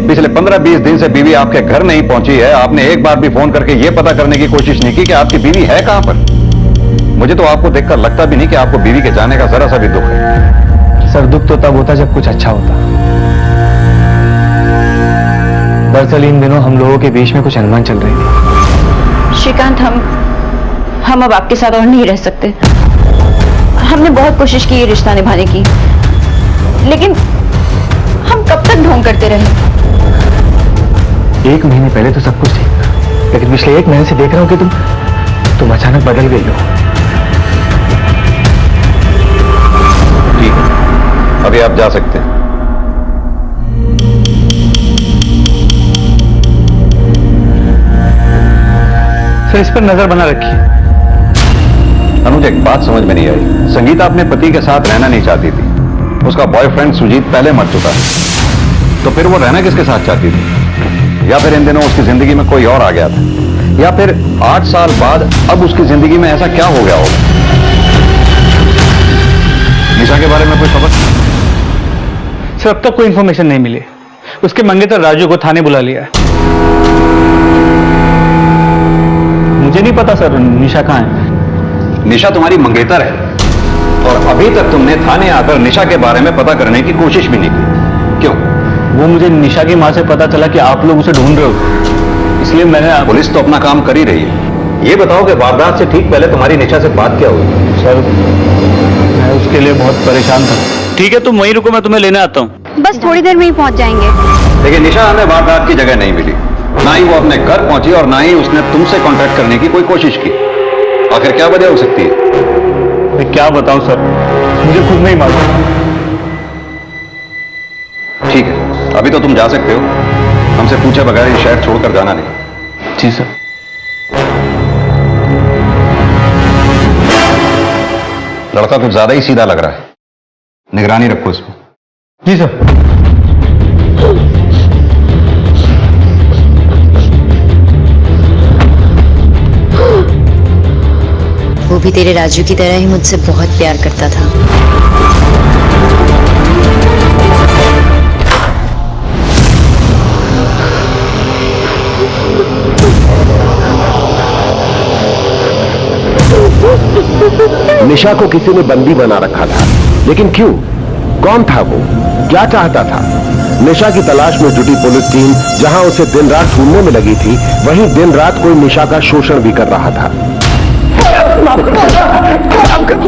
U: पिछले 15-20 दिन से बीवी आपके घर नहीं पहुंची है, आपने एक बार भी फोन करके यह पता करने की कोशिश नहीं की कि आपकी बीवी है कहां पर। मुझे तो आपको देखकर लगता भी नहीं कि आपको बीवी के जाने का जरा सा भी दुख है।
C: सर दुख तो तब होता जब कुछ अच्छा होता। दरअसल इन दिनों हम लोगों के बीच में कुछ अनबन चल रही थी।
N: श्रीकांत, हम अब आपके साथ और नहीं रह सकते। हमने बहुत कोशिश की ये रिश्ता निभाने की, लेकिन हम कब तक ढोंग करते रहे?
C: 1 महीने पहले तो सब कुछ ठीक था, लेकिन पिछले 1 महीने से देख रहा हूं कि तुम अचानक बदल गई हो।
U: ठीक है, अभी आप जा सकते हैं।
T: सर इस पर नजर बना रखिए।
U: मुझे एक बात समझ में नहीं आई, संगीता अपने पति के साथ रहना नहीं चाहती थी, उसका बॉयफ्रेंड सुजीत पहले मर चुका है, तो फिर वो रहना किसके साथ चाहती थी? या फिर इन दिनों उसकी जिंदगी में कोई और आ गया था, या फिर 8 साल बाद अब उसकी जिंदगी में ऐसा क्या हो गया होगा? निशा के बारे में कोई खबर?
T: सर अब तक कोई इंफॉर्मेशन नहीं मिली। उसके मंगेतर राजू को थाने बुला लिया है। मुझे नहीं पता सर निशा कहाँ है।
U: निशा तुम्हारी मंगेतर है और अभी तक तुमने थाने आकर निशा के बारे में पता करने की कोशिश भी नहीं की, क्यों?
T: वो मुझे निशा की मां से पता चला कि आप लोग उसे ढूंढ रहे हो, इसलिए मैंने।
U: पुलिस तो अपना काम कर ही रही है। ये बताओ कि वारदात से ठीक पहले तुम्हारी निशा से बात क्या हुई?
T: सर मैं उसके लिए बहुत परेशान था। ठीक है तुम वहीं रुको, मैं तुम्हें लेने आता हूँ।
M: बस थोड़ी देर में ही पहुंच जाएंगे।
U: लेकिन निशा हमें वारदात की जगह नहीं मिली, ना ही वो अपने घर पहुंची और ना ही उसने तुमसे कांटेक्ट करने की कोई कोशिश की। आखिर क्या वजह हो सकती है?
T: मैं क्या बताऊं सर, मुझे खुद नहीं मालूम।
U: ठीक है, अभी तो तुम जा सकते हो, हमसे पूछे बगैर ये शहर छोड़कर जाना नहीं।
T: जी सर।
U: लड़का कुछ ज्यादा ही सीधा लग रहा है, निगरानी रखो इसमें।
T: जी सर।
P: वो भी तेरे राजू की तरह ही मुझसे बहुत प्यार करता था।
H: निशा को किसी ने बंदी बना रखा था, लेकिन क्यों? कौन था वो? क्या चाहता था? निशा की तलाश में जुटी पुलिस टीम जहां उसे दिन रात ढूंढने में लगी थी, वहीं दिन रात कोई निशा का शोषण भी कर रहा था।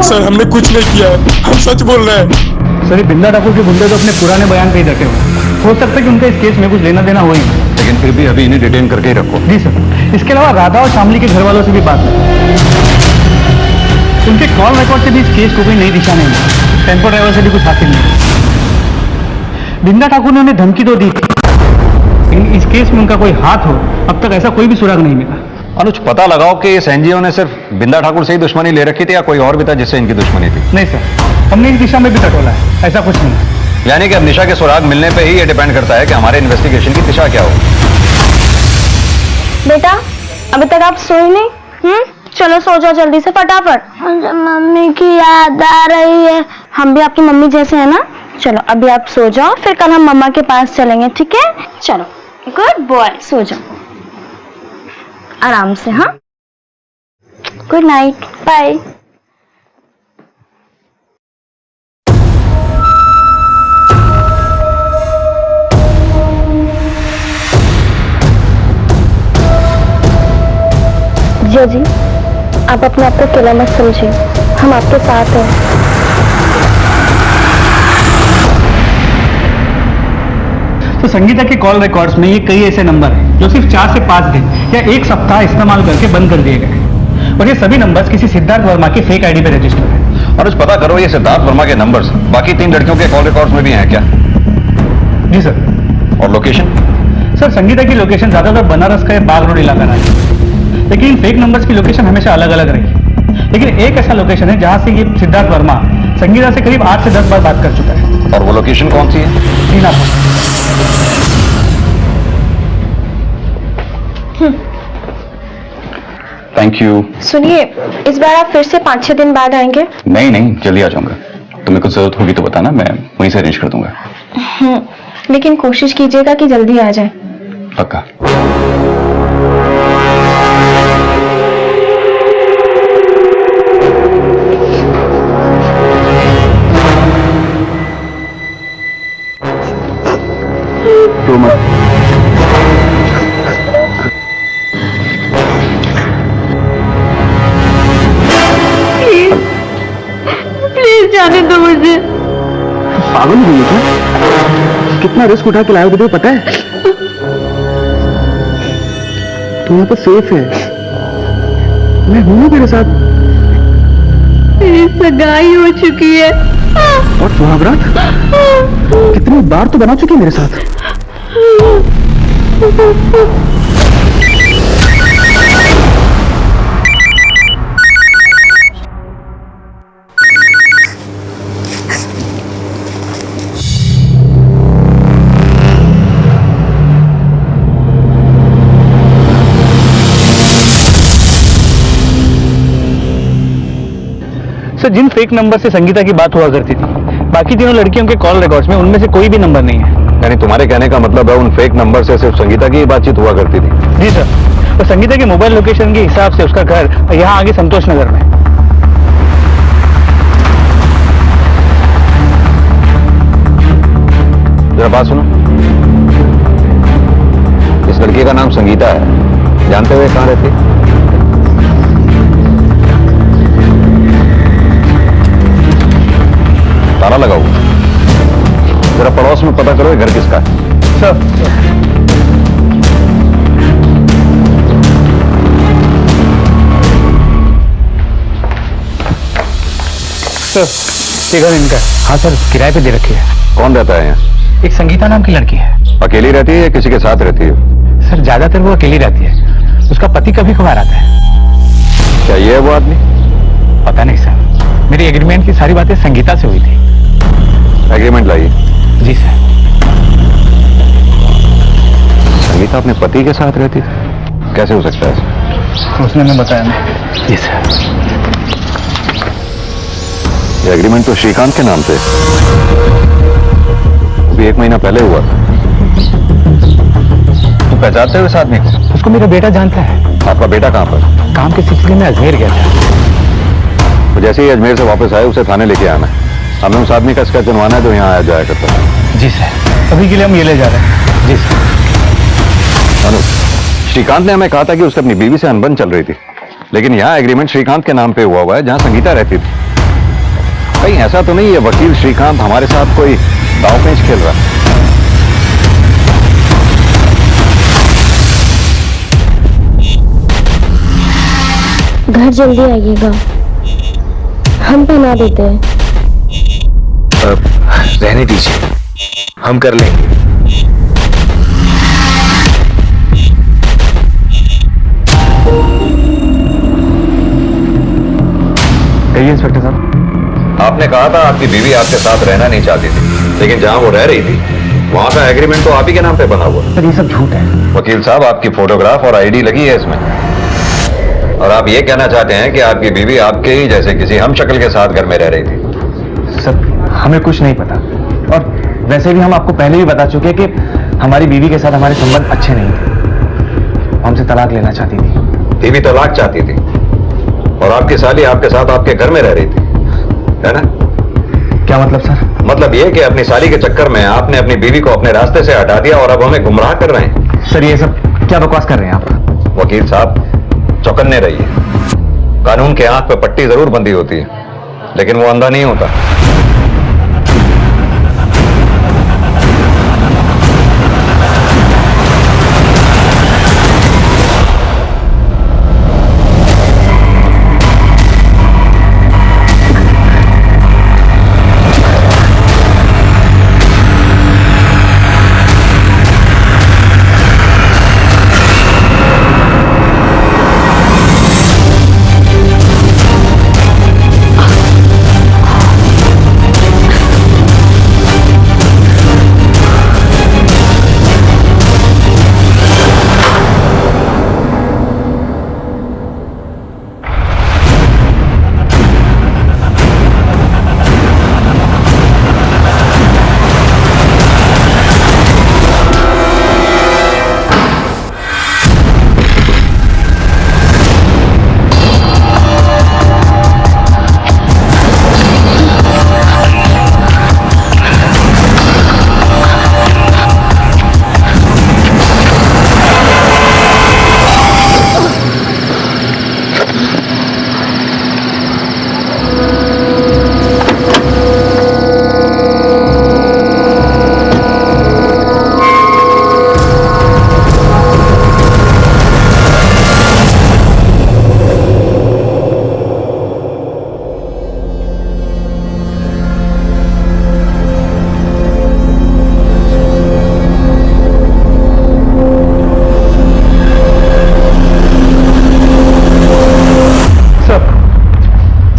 O: सर हमने कुछ नहीं किया है, हम सच बोल रहे हैं।
T: सर ये बिंदा ठाकुर के गुंडे तो अपने पुराने बयान पे ही रखे हुए हैं। हो सकता है कि उनका इस केस में कुछ लेना देना हो ही नहीं।
U: लेकिन फिर भी अभी इन्हें डिटेन करके ही रखो।
T: जी सर। इसके अलावा राधा और शामली के घर वालों से भी बात है। उनके कॉल रिकॉर्ड से भी इस केस को कोई नई दिशा नहीं मिली। टेम्पो ड्राइवर से भी कुछ हासिल नहीं। बिंदा ठाकुर ने उन्हें धमकी तो दी थी, लेकिन इस केस में उनका कोई हाथ हो, अब तक ऐसा कोई भी सुराग नहीं मिला।
U: अनुज पता लगाओ कि इस एनजीओ ने सिर्फ बिंदा ठाकुर से ही दुश्मनी ले रखी थी या कोई और भी था जिससे इनकी दुश्मनी थी?
T: नहीं सर, हमने इस दिशा में भी टटोला है, ऐसा कुछ नहीं।
U: यानी कि अब निशा के सुराग मिलने पे ही ये डिपेंड करता है कि हमारे इन्वेस्टिगेशन की दिशा क्या हो।
N: बेटा अभी तक आप सोए नहीं? चलो सो जाओ जल्दी से फटाफट। मुझे मम्मी की याद आ रही है। हम भी आपकी मम्मी जैसे हैं ना। चलो अभी आप सो जाओ, फिर कल हम मम्मा के पास चलेंगे, ठीक है? चलो गुड बॉय, सो जाओ आराम से। हाँ, गुड नाइट, बाय। जिया जी, आप अपने आप को अकेला मत समझिए, हम आपके साथ हैं।
T: तो संगीता के कॉल रिकॉर्ड्स में ये कई ऐसे नंबर हैं जो सिर्फ 4 से 5 दिन या एक सप्ताह इस्तेमाल करके बंद कर दिए गए, और ये सभी नंबर्स किसी सिद्धार्थ वर्मा की फेक आईडी पे रजिस्टर्ड है।
U: अनुज पता करो ये सिद्धार्थ वर्मा के नंबर्स बाकी 3 लड़कियों के कॉल रिकॉर्ड्स में भी हैं क्या?
T: जी सर।
U: और लोकेशन?
T: सर संगीता की लोकेशन ज्यादातर बनारस का बाग रोड इलाका रहा है, लेकिन इन फेक नंबर्स की लोकेशन हमेशा अलग अलग रही। लेकिन एक ऐसा लोकेशन है जहां से ये सिद्धार्थ वर्मा संगीता से करीब 8 से 10 बार बात कर चुका है।
U: और वो लोकेशन कौन सी है?
T: दीनापुर।
U: Thank you.
N: सुनिए, इस बार आप फिर से 5-6 दिन बाद आएंगे?
U: नहीं जल्दी आ जाऊंगा। तुम्हें कुछ जरूरत होगी तो बताना, मैं वहीं से अरेंज कर दूंगा।
N: लेकिन कोशिश कीजिएगा कि जल्दी आ जाए।
U: पक्का।
N: प्लीज जाने दो मुझे।
O: पागल हो गई क्या? कितना रिस्क उठा के लाया हो, तुझे पता है? तू यहाँ पर सेफ है, मैं हूं ना तेरे साथ।
N: मेरी सगाई हो चुकी है।
O: और सुहागरात कितनी बार तो बना चुकी है मेरे साथ।
T: सर जिन फेक नंबर से संगीता की बात हुआ करती थी, बाकी तीनों लड़कियों के कॉल रिकॉर्ड्स में उनमें से कोई भी नंबर नहीं है।
U: यानी तुम्हारे कहने का मतलब है उन फेक नंबर से सिर्फ संगीता की ही बातचीत हुआ करती थी?
T: जी सर। तो संगीता के मोबाइल लोकेशन के हिसाब से उसका घर यहाँ आगे संतोष नगर में।
U: जरा बात सुनो, इस लड़की का नाम संगीता है, जानते हुए कहाँ रहती है? ताला लगाओ, जरा पड़ोस में पता करो ये घर किसका है।
T: सर ये घर इनका है। हाँ सर, किराए पे दे रखी है।
U: कौन रहता है यहाँ?
T: एक संगीता नाम की लड़की है।
U: अकेली रहती है या किसी के साथ रहती है?
T: सर ज्यादातर वो अकेली रहती है, उसका पति कभी कभार आता है।
U: क्या ये है वो आदमी?
T: पता नहीं सर, मेरी एग्रीमेंट की सारी बातें संगीता से हुई थी।
U: एग्रीमेंट लाइए।
T: जी सर।
U: संगीता अपने पति के साथ रहती थी? कैसे हो सकता है?
T: उसने हमें बताया नहीं। जी सर।
U: ये एग्रीमेंट तो श्रीकांत के नाम पे वो भी 1 महीना पहले हुआ था। तुम पहचानते हो इस आदमी को?
T: उसको मेरा बेटा जानता है।
U: आपका बेटा कहाँ पर?
T: काम के सिलसिले में अजमेर गया था।
U: तो जैसे ही अजमेर से वापस आए उसे थाने लेके आना है। हमें उस आदमी का स्केच बनवाना है जो यहाँ आया जाया करता है।
T: जी सर, अभी के लिए हम ये ले जा रहे हैं। जी सर।
U: अनुज, श्रीकांत ने हमें कहा था कि उसकी अपनी बीवी से अनबन चल रही थी, लेकिन यहाँ एग्रीमेंट श्रीकांत के नाम पे हुआ है जहाँ संगीता रहती थी। कहीं ऐसा तो नहीं है वकील श्रीकांत हमारे साथ कोई दांव पेंच खेल रहा है?
N: घर जल्दी आइएगा, हम पहना देते हैं।
F: रहने दीजिए, हम कर लेंगे।
U: कहिए इंस्पेक्टर साहब। आपने कहा था आपकी बीवी आपके साथ रहना नहीं चाहती थी, लेकिन जहां वो रह रही थी वहां का एग्रीमेंट तो आप ही के नाम पे बना हुआ।
T: सर ये सब झूठ है।
U: वकील साहब, आपकी फोटोग्राफ और आईडी लगी है इसमें, और आप ये कहना चाहते हैं कि आपकी बीवी आपके ही जैसे किसी हम शक्ल के साथ घर में रह रही थी?
T: सर हमें कुछ नहीं पता, और वैसे भी हम आपको पहले भी बता चुके हैं कि हमारी बीवी के साथ हमारे संबंध अच्छे नहीं थे। हमसे तलाक लेना चाहती थी।
U: बीवी तलाक चाहती थी और आपकी साली आपके साथ आपके घर में रह रही थी, है ना?
T: क्या मतलब सर?
U: मतलब ये कि अपनी साली के चक्कर में आपने अपनी बीवी को अपने रास्ते से हटा दिया और अब हमें गुमराह कर रहे हैं।
T: सर ये सब क्या बकवास कर रहे हैं आप?
U: वकील साहब, चौकन्ने रहिए। कानून के आंख पे पट्टी जरूर बंधी होती है, लेकिन वो अंधा नहीं होता।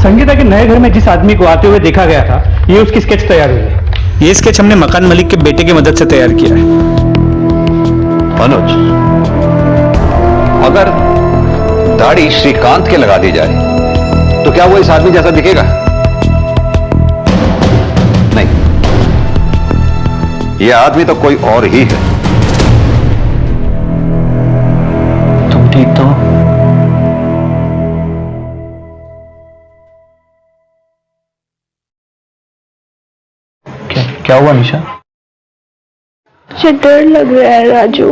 T: संगीता के नए घर में जिस आदमी को आते हुए देखा गया था, ये उसकी स्केच तैयार हुई है।
O: ये स्केच हमने मकान मालिक के बेटे की मदद से तैयार किया है।
U: अनुज, अगर दाढ़ी श्रीकांत के लगा दी जाए तो क्या वो इस आदमी जैसा दिखेगा? नहीं, यह आदमी तो कोई और ही है।
T: तुम ठीक तो? क्या हुआ निशा?
D: मुझे डर लग रहा है राजू।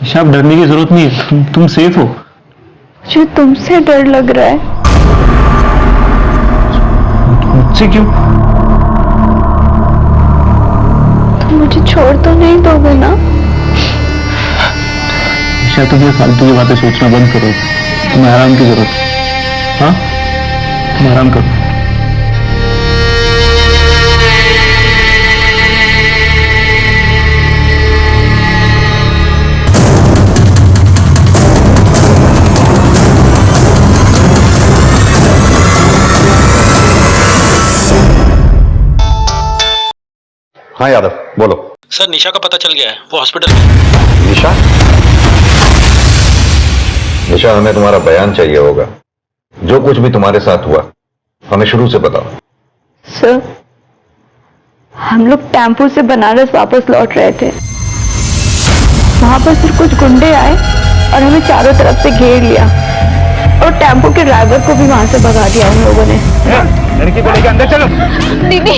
T: निशा, अब डरने की जरूरत नहीं है, तुम सेफ हो।
D: मुझे तुमसे डर लग रहा है।
T: मुझसे क्यों?
D: तुम मुझे छोड़ तो नहीं दोगे ना?
T: निशा, तुम ये फालतू की बातें सोचना बंद करो। तुम्हें आराम की जरूरत है। हाँ, तुम आराम करो।
U: हाँ यादव, बोलो।
F: सर, निशा का पता चल गया है, वो हॉस्पिटल में।
U: निशा? निशा, हमें तुम्हारा बयान चाहिए होगा। जो कुछ भी तुम्हारे साथ हुआ हमें शुरू से बताओ।
M: सर, हम लोग टेम्पो से बनारस वापस लौट रहे थे। वहां पर सिर्फ कुछ गुंडे आए और हमें चारों तरफ से घेर लिया और टेम्पो के ड्राइवर को भी वहां से भगा दिया उन लोगों ने।
U: लड़की को लेकर अंदर चलो।
M: दीदी,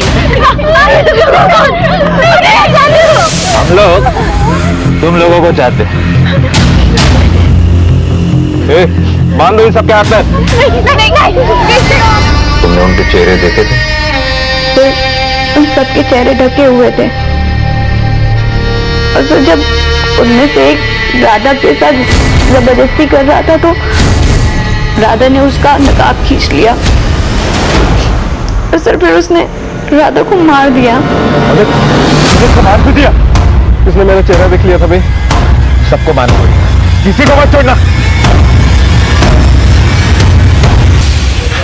U: हम लोग तुम लोगों को चाहते हैं। बांध दो इन सबके हाथ में। तुमने उनके चेहरे देखे थे?
M: सर, उन सबके चेहरे ढके हुए थे और सर जब उनमें से एक राधा के साथ जबरदस्ती कर रहा था तो राधा ने उसका नकाब खींच लिया और सर फिर उसने राधा को मार दिया।
U: अरे मार भी दिया?
C: इसने मेरा चेहरा देख लिया था भाई।
U: सबको मारना पड़ेगा, किसी को मत छोड़ना।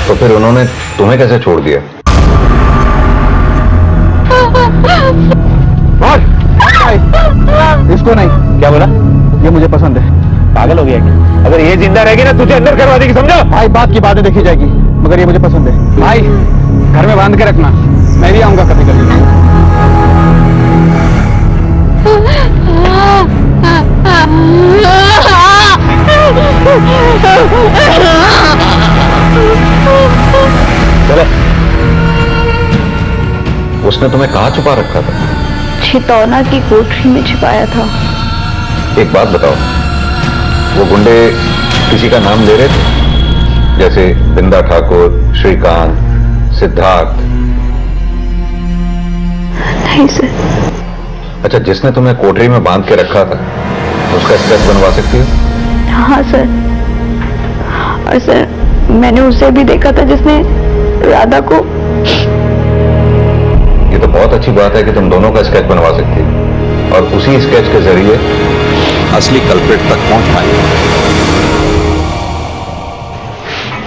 U: तो फिर उन्होंने तुम्हें कैसे छोड़ दिया?
O: इसको नहीं।
U: क्या बोला?
O: ये मुझे पसंद है।
U: पागल हो गया क्या? अगर ये जिंदा रहेगी ना तुझे अंदर करवा देगी, समझो?
O: भाई बात की बातें देखी जाएगी, मगर ये मुझे पसंद है। भाई घर में बांध के रखना, मैं भी आऊंगा कभी कभी।
U: चले। उसने तुम्हें कहाँ छुपा रखा था?
M: छितौना की कोठरी में छिपाया था।
U: एक बात बताओ, वो गुंडे किसी का नाम ले रहे थे? जैसे बिंदा ठाकुर, श्रीकांत, सिद्धार्थ?
M: नहीं सर।
U: अच्छा, जिसने तुम्हें कोठरी में बांध के रखा था उसका स्केच बनवा सकती हो?
M: हाँ सर, और सर मैंने उसे भी देखा था जिसने राधा को।
U: ये तो बहुत अच्छी बात है कि तुम दोनों का स्केच बनवा सकती हो और उसी स्केच के जरिए असली कल्प्रिट तक पहुंच पाएंगे।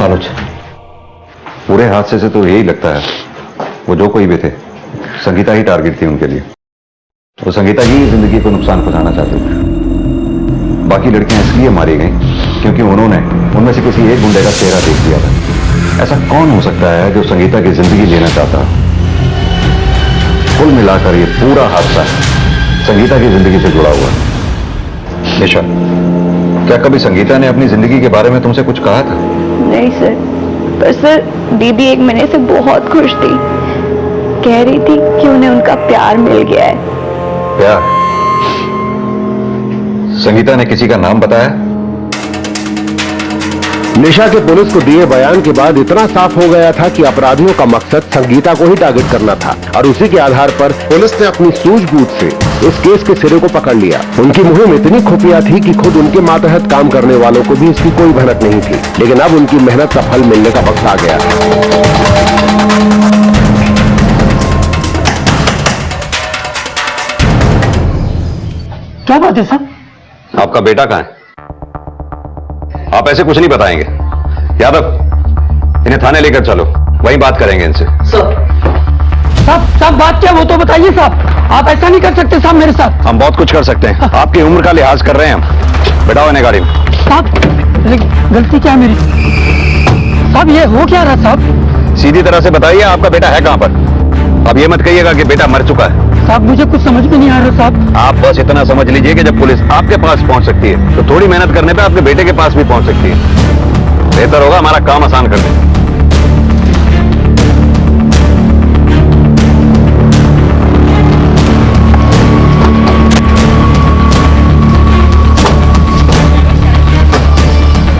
U: अनुज, पूरे हादसे से तो यही लगता है वो जो कोई भी थे संगीता ही टारगेट थी उनके लिए। वो संगीता की जिंदगी को नुकसान पहुंचाना चाहते थे। बाकी लड़कियां इसलिए मारी गई क्योंकि उन्होंने उनमें से किसी एक गुंडे का चेहरा देख लिया था। ऐसा कौन हो सकता है जो संगीता की जिंदगी लेना चाहता? कुल मिलाकर ये पूरा हादसा संगीता की जिंदगी से जुड़ा हुआ है। निशा, क्या कभी संगीता ने अपनी जिंदगी के बारे में तुमसे कुछ कहा था?
M: नहीं सर, पर सर दीदी 1 महीने से बहुत खुश थी। कह रही थी कि उन्हें उनका प्यार मिल गया है।
U: प्यार? संगीता ने किसी का नाम बताया?
H: निशा के पुलिस को दिए बयान के बाद इतना साफ हो गया था कि अपराधियों का मकसद संगीता को ही टारगेट करना था और उसी के आधार पर पुलिस ने अपनी सूझबूझ से इस केस के सिरे को पकड़ लिया। उनकी मुहिम इतनी खुफिया थी कि खुद उनके मातहत काम करने वालों को भी इसकी कोई भनक नहीं थी, लेकिन अब उनकी मेहनत का फल मिलने का वक्त आ गया।
T: क्या बात है सर?
U: आपका बेटा कहाँ है? आप ऐसे कुछ नहीं बताएंगे। यादव, इन्हें थाने लेकर चलो, वहीं बात करेंगे इनसे।
T: साहब बात क्या वो तो बताइए साहब। आप ऐसा नहीं कर सकते साहब मेरे साथ।
U: हम बहुत कुछ कर सकते हैं, आपकी उम्र का लिहाज कर रहे हैं हम। बैठाओ इन्हें गाड़ी में।
T: साहब गलती क्या मेरी? साहब ये हो क्या रहा साहब?
U: सीधी तरह से बताइए आपका बेटा है कहां पर? अब ये मत कहिएगा कि बेटा मर चुका है।
T: साहब मुझे कुछ समझ में नहीं आ रहा साहब।
U: आप बस इतना समझ लीजिए कि जब पुलिस आपके पास पहुंच सकती है तो थोड़ी मेहनत करने पे आपके बेटे के पास भी पहुंच सकती है। बेहतर होगा हमारा काम आसान कर दें।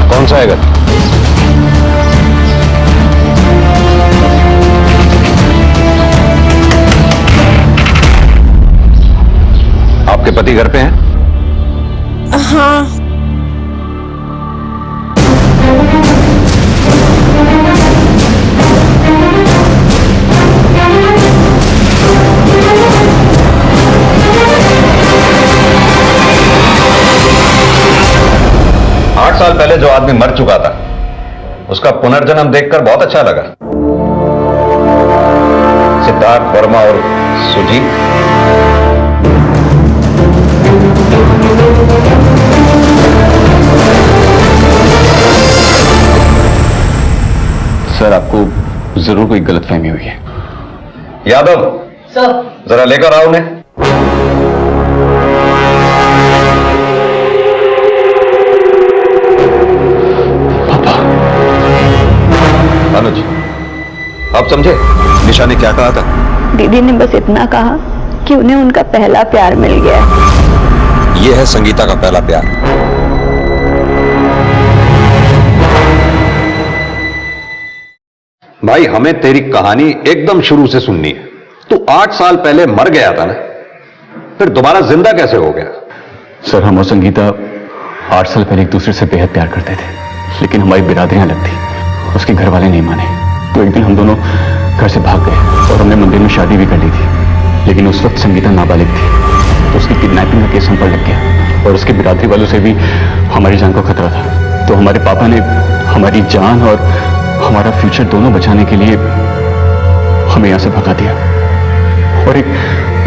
U: कौन सा है घर? आपके पति घर पे हैं?
E: हाँ।
U: आठ साल पहले जो आदमी मर चुका था उसका पुनर्जन्म देखकर बहुत अच्छा लगा। सिद्धार्थ वर्मा और सुजीत। सर आपको जरूर कोई गलतफहमी हुई है। यादव
M: सर,
U: जरा लेकर आओ उन्हें। पापा। अनुज, आप समझे निशा ने क्या कहा था?
N: दीदी ने बस इतना कहा कि उन्हें उनका पहला प्यार मिल गया।
U: यह है संगीता का पहला प्यार। भाई, हमें तेरी कहानी एकदम शुरू से सुननी है। तू 8 साल पहले मर गया था ना, फिर दोबारा जिंदा कैसे हो गया?
L: सर, हम और संगीता 8 साल पहले एक दूसरे से बेहद प्यार करते थे, लेकिन हमारी बिरादरियां अलग थी। उसके घर वाले नहीं माने, तो एक दिन हम दोनों घर से भाग गए और हमने मंदिर में शादी भी कर ली थी। लेकिन उस वक्त संगीता नाबालिग थी, तो उसकी किडनैपिंग का केस हम पर लग गया और उसके बिरादरी वालों से भी हमारी जान को खतरा था। तो हमारे पापा ने हमारी जान और हमारा फ्यूचर दोनों बचाने के लिए हमें यहां से भगा दिया और एक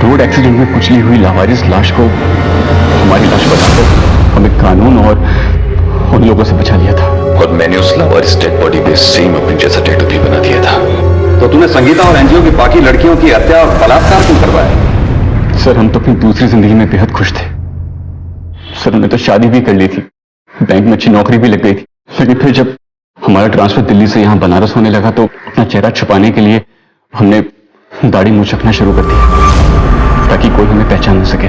L: रोड एक्सीडेंट में कुचली हुई लावारिस लाश को हमारी लाश बताकर हमें कानून और उन लोगों से बचा लिया था।
U: और मैंने उस लावारिस डेड बॉडी पे सेम अपने जैसा टैटू भी बना दिया था। तो तूने संगीता और एनजीओ की बाकी लड़कियों की हत्या और बलात्कार क्यों करवाया?
L: सर, हम तो अपनी दूसरी जिंदगी में बेहद खुश थे। सर, हमने तो शादी भी कर ली थी, बैंक में अच्छी नौकरी भी लग गई थी। लेकिन फिर जब हमारा ट्रांसफर दिल्ली से यहाँ बनारस होने लगा तो अपना चेहरा छुपाने के लिए हमने दाढ़ी मूंछ रखना शुरू कर दिया ताकि कोई हमें पहचान न सके।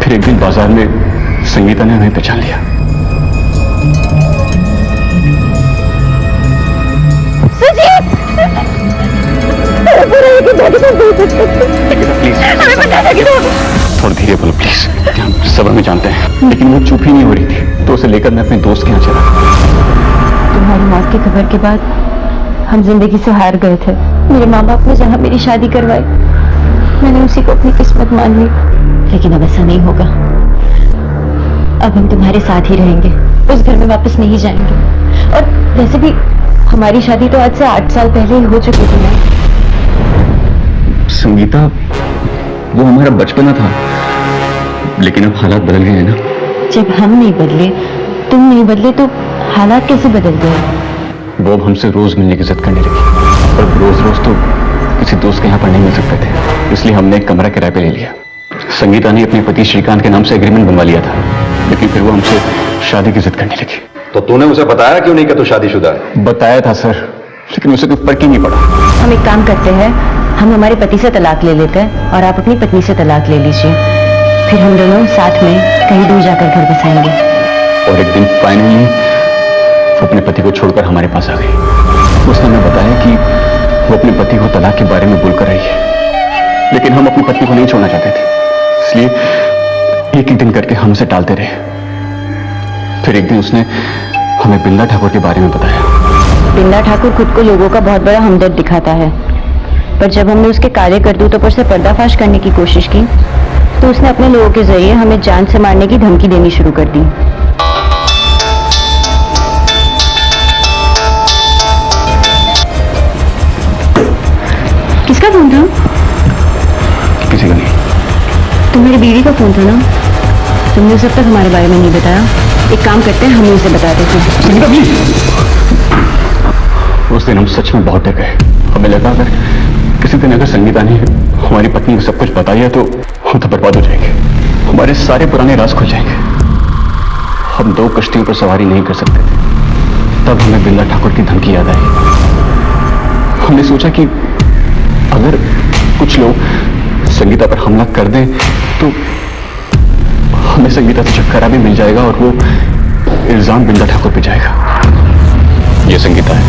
L: फिर एक दिन बाजार में संगीता ने हमें पहचान लिया। थोड़ा धीरे बोलो प्लीज, हम सबर में जानते हैं। लेकिन वो चुप ही नहीं हो रही थी, तो उसे लेकर मैं अपने दोस्त के यहाँ चला।
N: तुम्हारी मौत की खबर के बाद हम जिंदगी से हार गए थे। मेरे माँ बाप ने जहाँ मेरी शादी करवाई, मैंने उसी को अपनी किस्मत मान ली। लेकिन अब ऐसा नहीं होगा। अब हम तुम्हारे साथ ही रहेंगे, उस घर में वापस नहीं जाएंगे। और वैसे भी हमारी शादी तो आज से 8 साल पहले ही हो चुकी थी ना।
L: संगीता, वो हमारा बचपना था, लेकिन अब हालात बदल गए हैं ना।
N: जब हम नहीं बदले, तुम नहीं बदले, तो हालात कैसे बदल गए?
L: वो अब हमसे रोज मिलने की जिद करने लगी और रोज रोज तो किसी दोस्त के यहाँ पर नहीं मिल सकते थे, इसलिए हमने एक कमरा किराए पे ले लिया। संगीता ने अपने पति श्रीकांत के नाम से एग्रीमेंट बनवा लिया था, लेकिन फिर वो हमसे शादी की जिद करने लगी।
U: तो तूने उसे बताया क्यों नहीं कि तू शादीशुदा है?
L: बताया था सर, लेकिन उसे कोई फर्क ही नहीं पड़ा।
N: हम एक काम करते हैं, हम हमारे पति से तलाक ले लेते हैं और आप अपनी पत्नी से तलाक ले लीजिए। फिर हम दोनों साथ में कहीं दूर जाकर घर बसाएंगे।
L: और एक दिन फाइनली वो अपने पति को छोड़कर हमारे पास आ गई। उसने हमें बताया कि वो अपने पति को तलाक के बारे में बोलकर रही है, लेकिन हम अपनी पत्नी को नहीं छोड़ना चाहते थे, इसलिए एक एक दिन करके हम उसे टालते रहे। फिर एक दिन उसने हमें बिंदा ठाकुर के बारे में बताया।
N: बिंदा ठाकुर खुद को लोगों का बहुत बड़ा हमदर्द दिखाता है, पर जब हमने उसके काले करतूतों पर से पर्दाफाश करने की कोशिश की तो उसने अपने लोगों के जरिए हमें जान से मारने की धमकी देनी शुरू कर दी। किसका फोन था?
L: किसी का नहीं।
N: तो मेरी बीवी का फोन था ना? तुमने उसे अब तक हमारे बारे में नहीं बताया। एक काम करते हैं, हम उसे बता देते हैं।
L: उस दिन हम सच में बहुत डर गए। हमें लगा अगर किसी दिन अगर संगीता ने हमारी पत्नी को सब कुछ बता दिया तो हम तो बर्बाद हो जाएंगे, हमारे सारे पुराने राज खुल जाएंगे। हम 2 कश्तियों पर सवारी नहीं कर सकते थे। तब हमें बिंदा ठाकुर की धमकी याद आई। हमने सोचा कि अगर कुछ लोग संगीता पर हमला कर दें तो हमें संगीता से छुटकारा भी मिल जाएगा और वो इल्जाम बिंदा ठाकुर पे जाएगा।
U: ये संगीता है,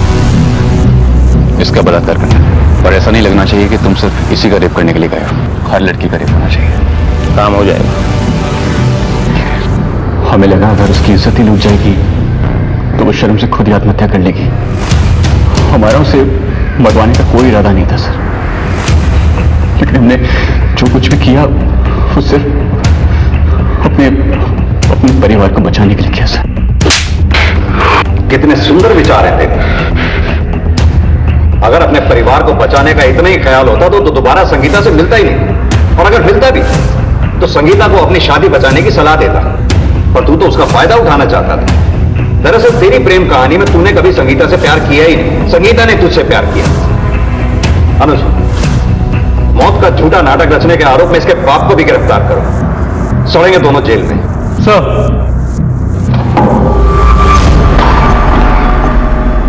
U: इसका बलात्कार करना। पर ऐसा नहीं लगना चाहिए कि तुम सिर्फ इसी का रेप करने के लिए गए हो। हर लड़की का रेप होना चाहिए, काम हो जाएगा।
L: हमें लगा अगर उसकी इज्जत ही लूट जाएगी तो वो शर्म से खुद ही आत्महत्या कर लेगी। हमारा उसे मरवाने का कोई इरादा नहीं था सर, लेकिन हमने जो कुछ भी किया वो सिर्फ अपने परिवार को बचाने के लिए किया सर।
U: कितने सुंदर विचार हैं तेरे। अगर अपने परिवार को बचाने का इतना ही ख्याल होता तो दोबारा संगीता से मिलता ही नहीं, और अगर मिलता भी तो संगीता को अपनी शादी बचाने की सलाह देता, पर तू तो उसका फायदा उठाना चाहता था। दरअसल तेरी प्रेम कहानी में तूने कभी संगीता से प्यार किया ही नहीं, संगीता ने तुझसे प्यार किया। अनुज, मौत का झूठा नाटक रचने के आरोप में इसके बाप को भी गिरफ्तार करो। सड़ेंगे दोनों जेल में।
T: सर।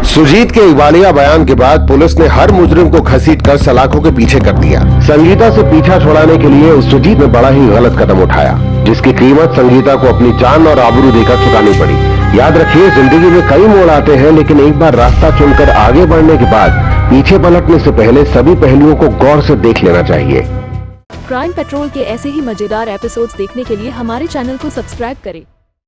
H: सुजीत के इकबालिया बयान के बाद पुलिस ने हर मुजरिम को घसीटकर सलाखों के पीछे कर दिया। संगीता से पीछा छुड़ाने के लिए उस सुजीत ने बड़ा ही गलत कदम उठाया, जिसकी कीमत संगीता को अपनी जान और आबरू देकर चुकानी पड़ी। याद रखिए, जिंदगी में कई मोड़ आते हैं, लेकिन एक बार रास्ता चुनकर आगे बढ़ने के बाद पीछे पलटने से पहले सभी पहलुओं को गौर से देख लेना चाहिए।
A: क्राइम पेट्रोल के ऐसे ही मजेदार एपिसोड्स देखने के लिए हमारे चैनल को सब्सक्राइब करें।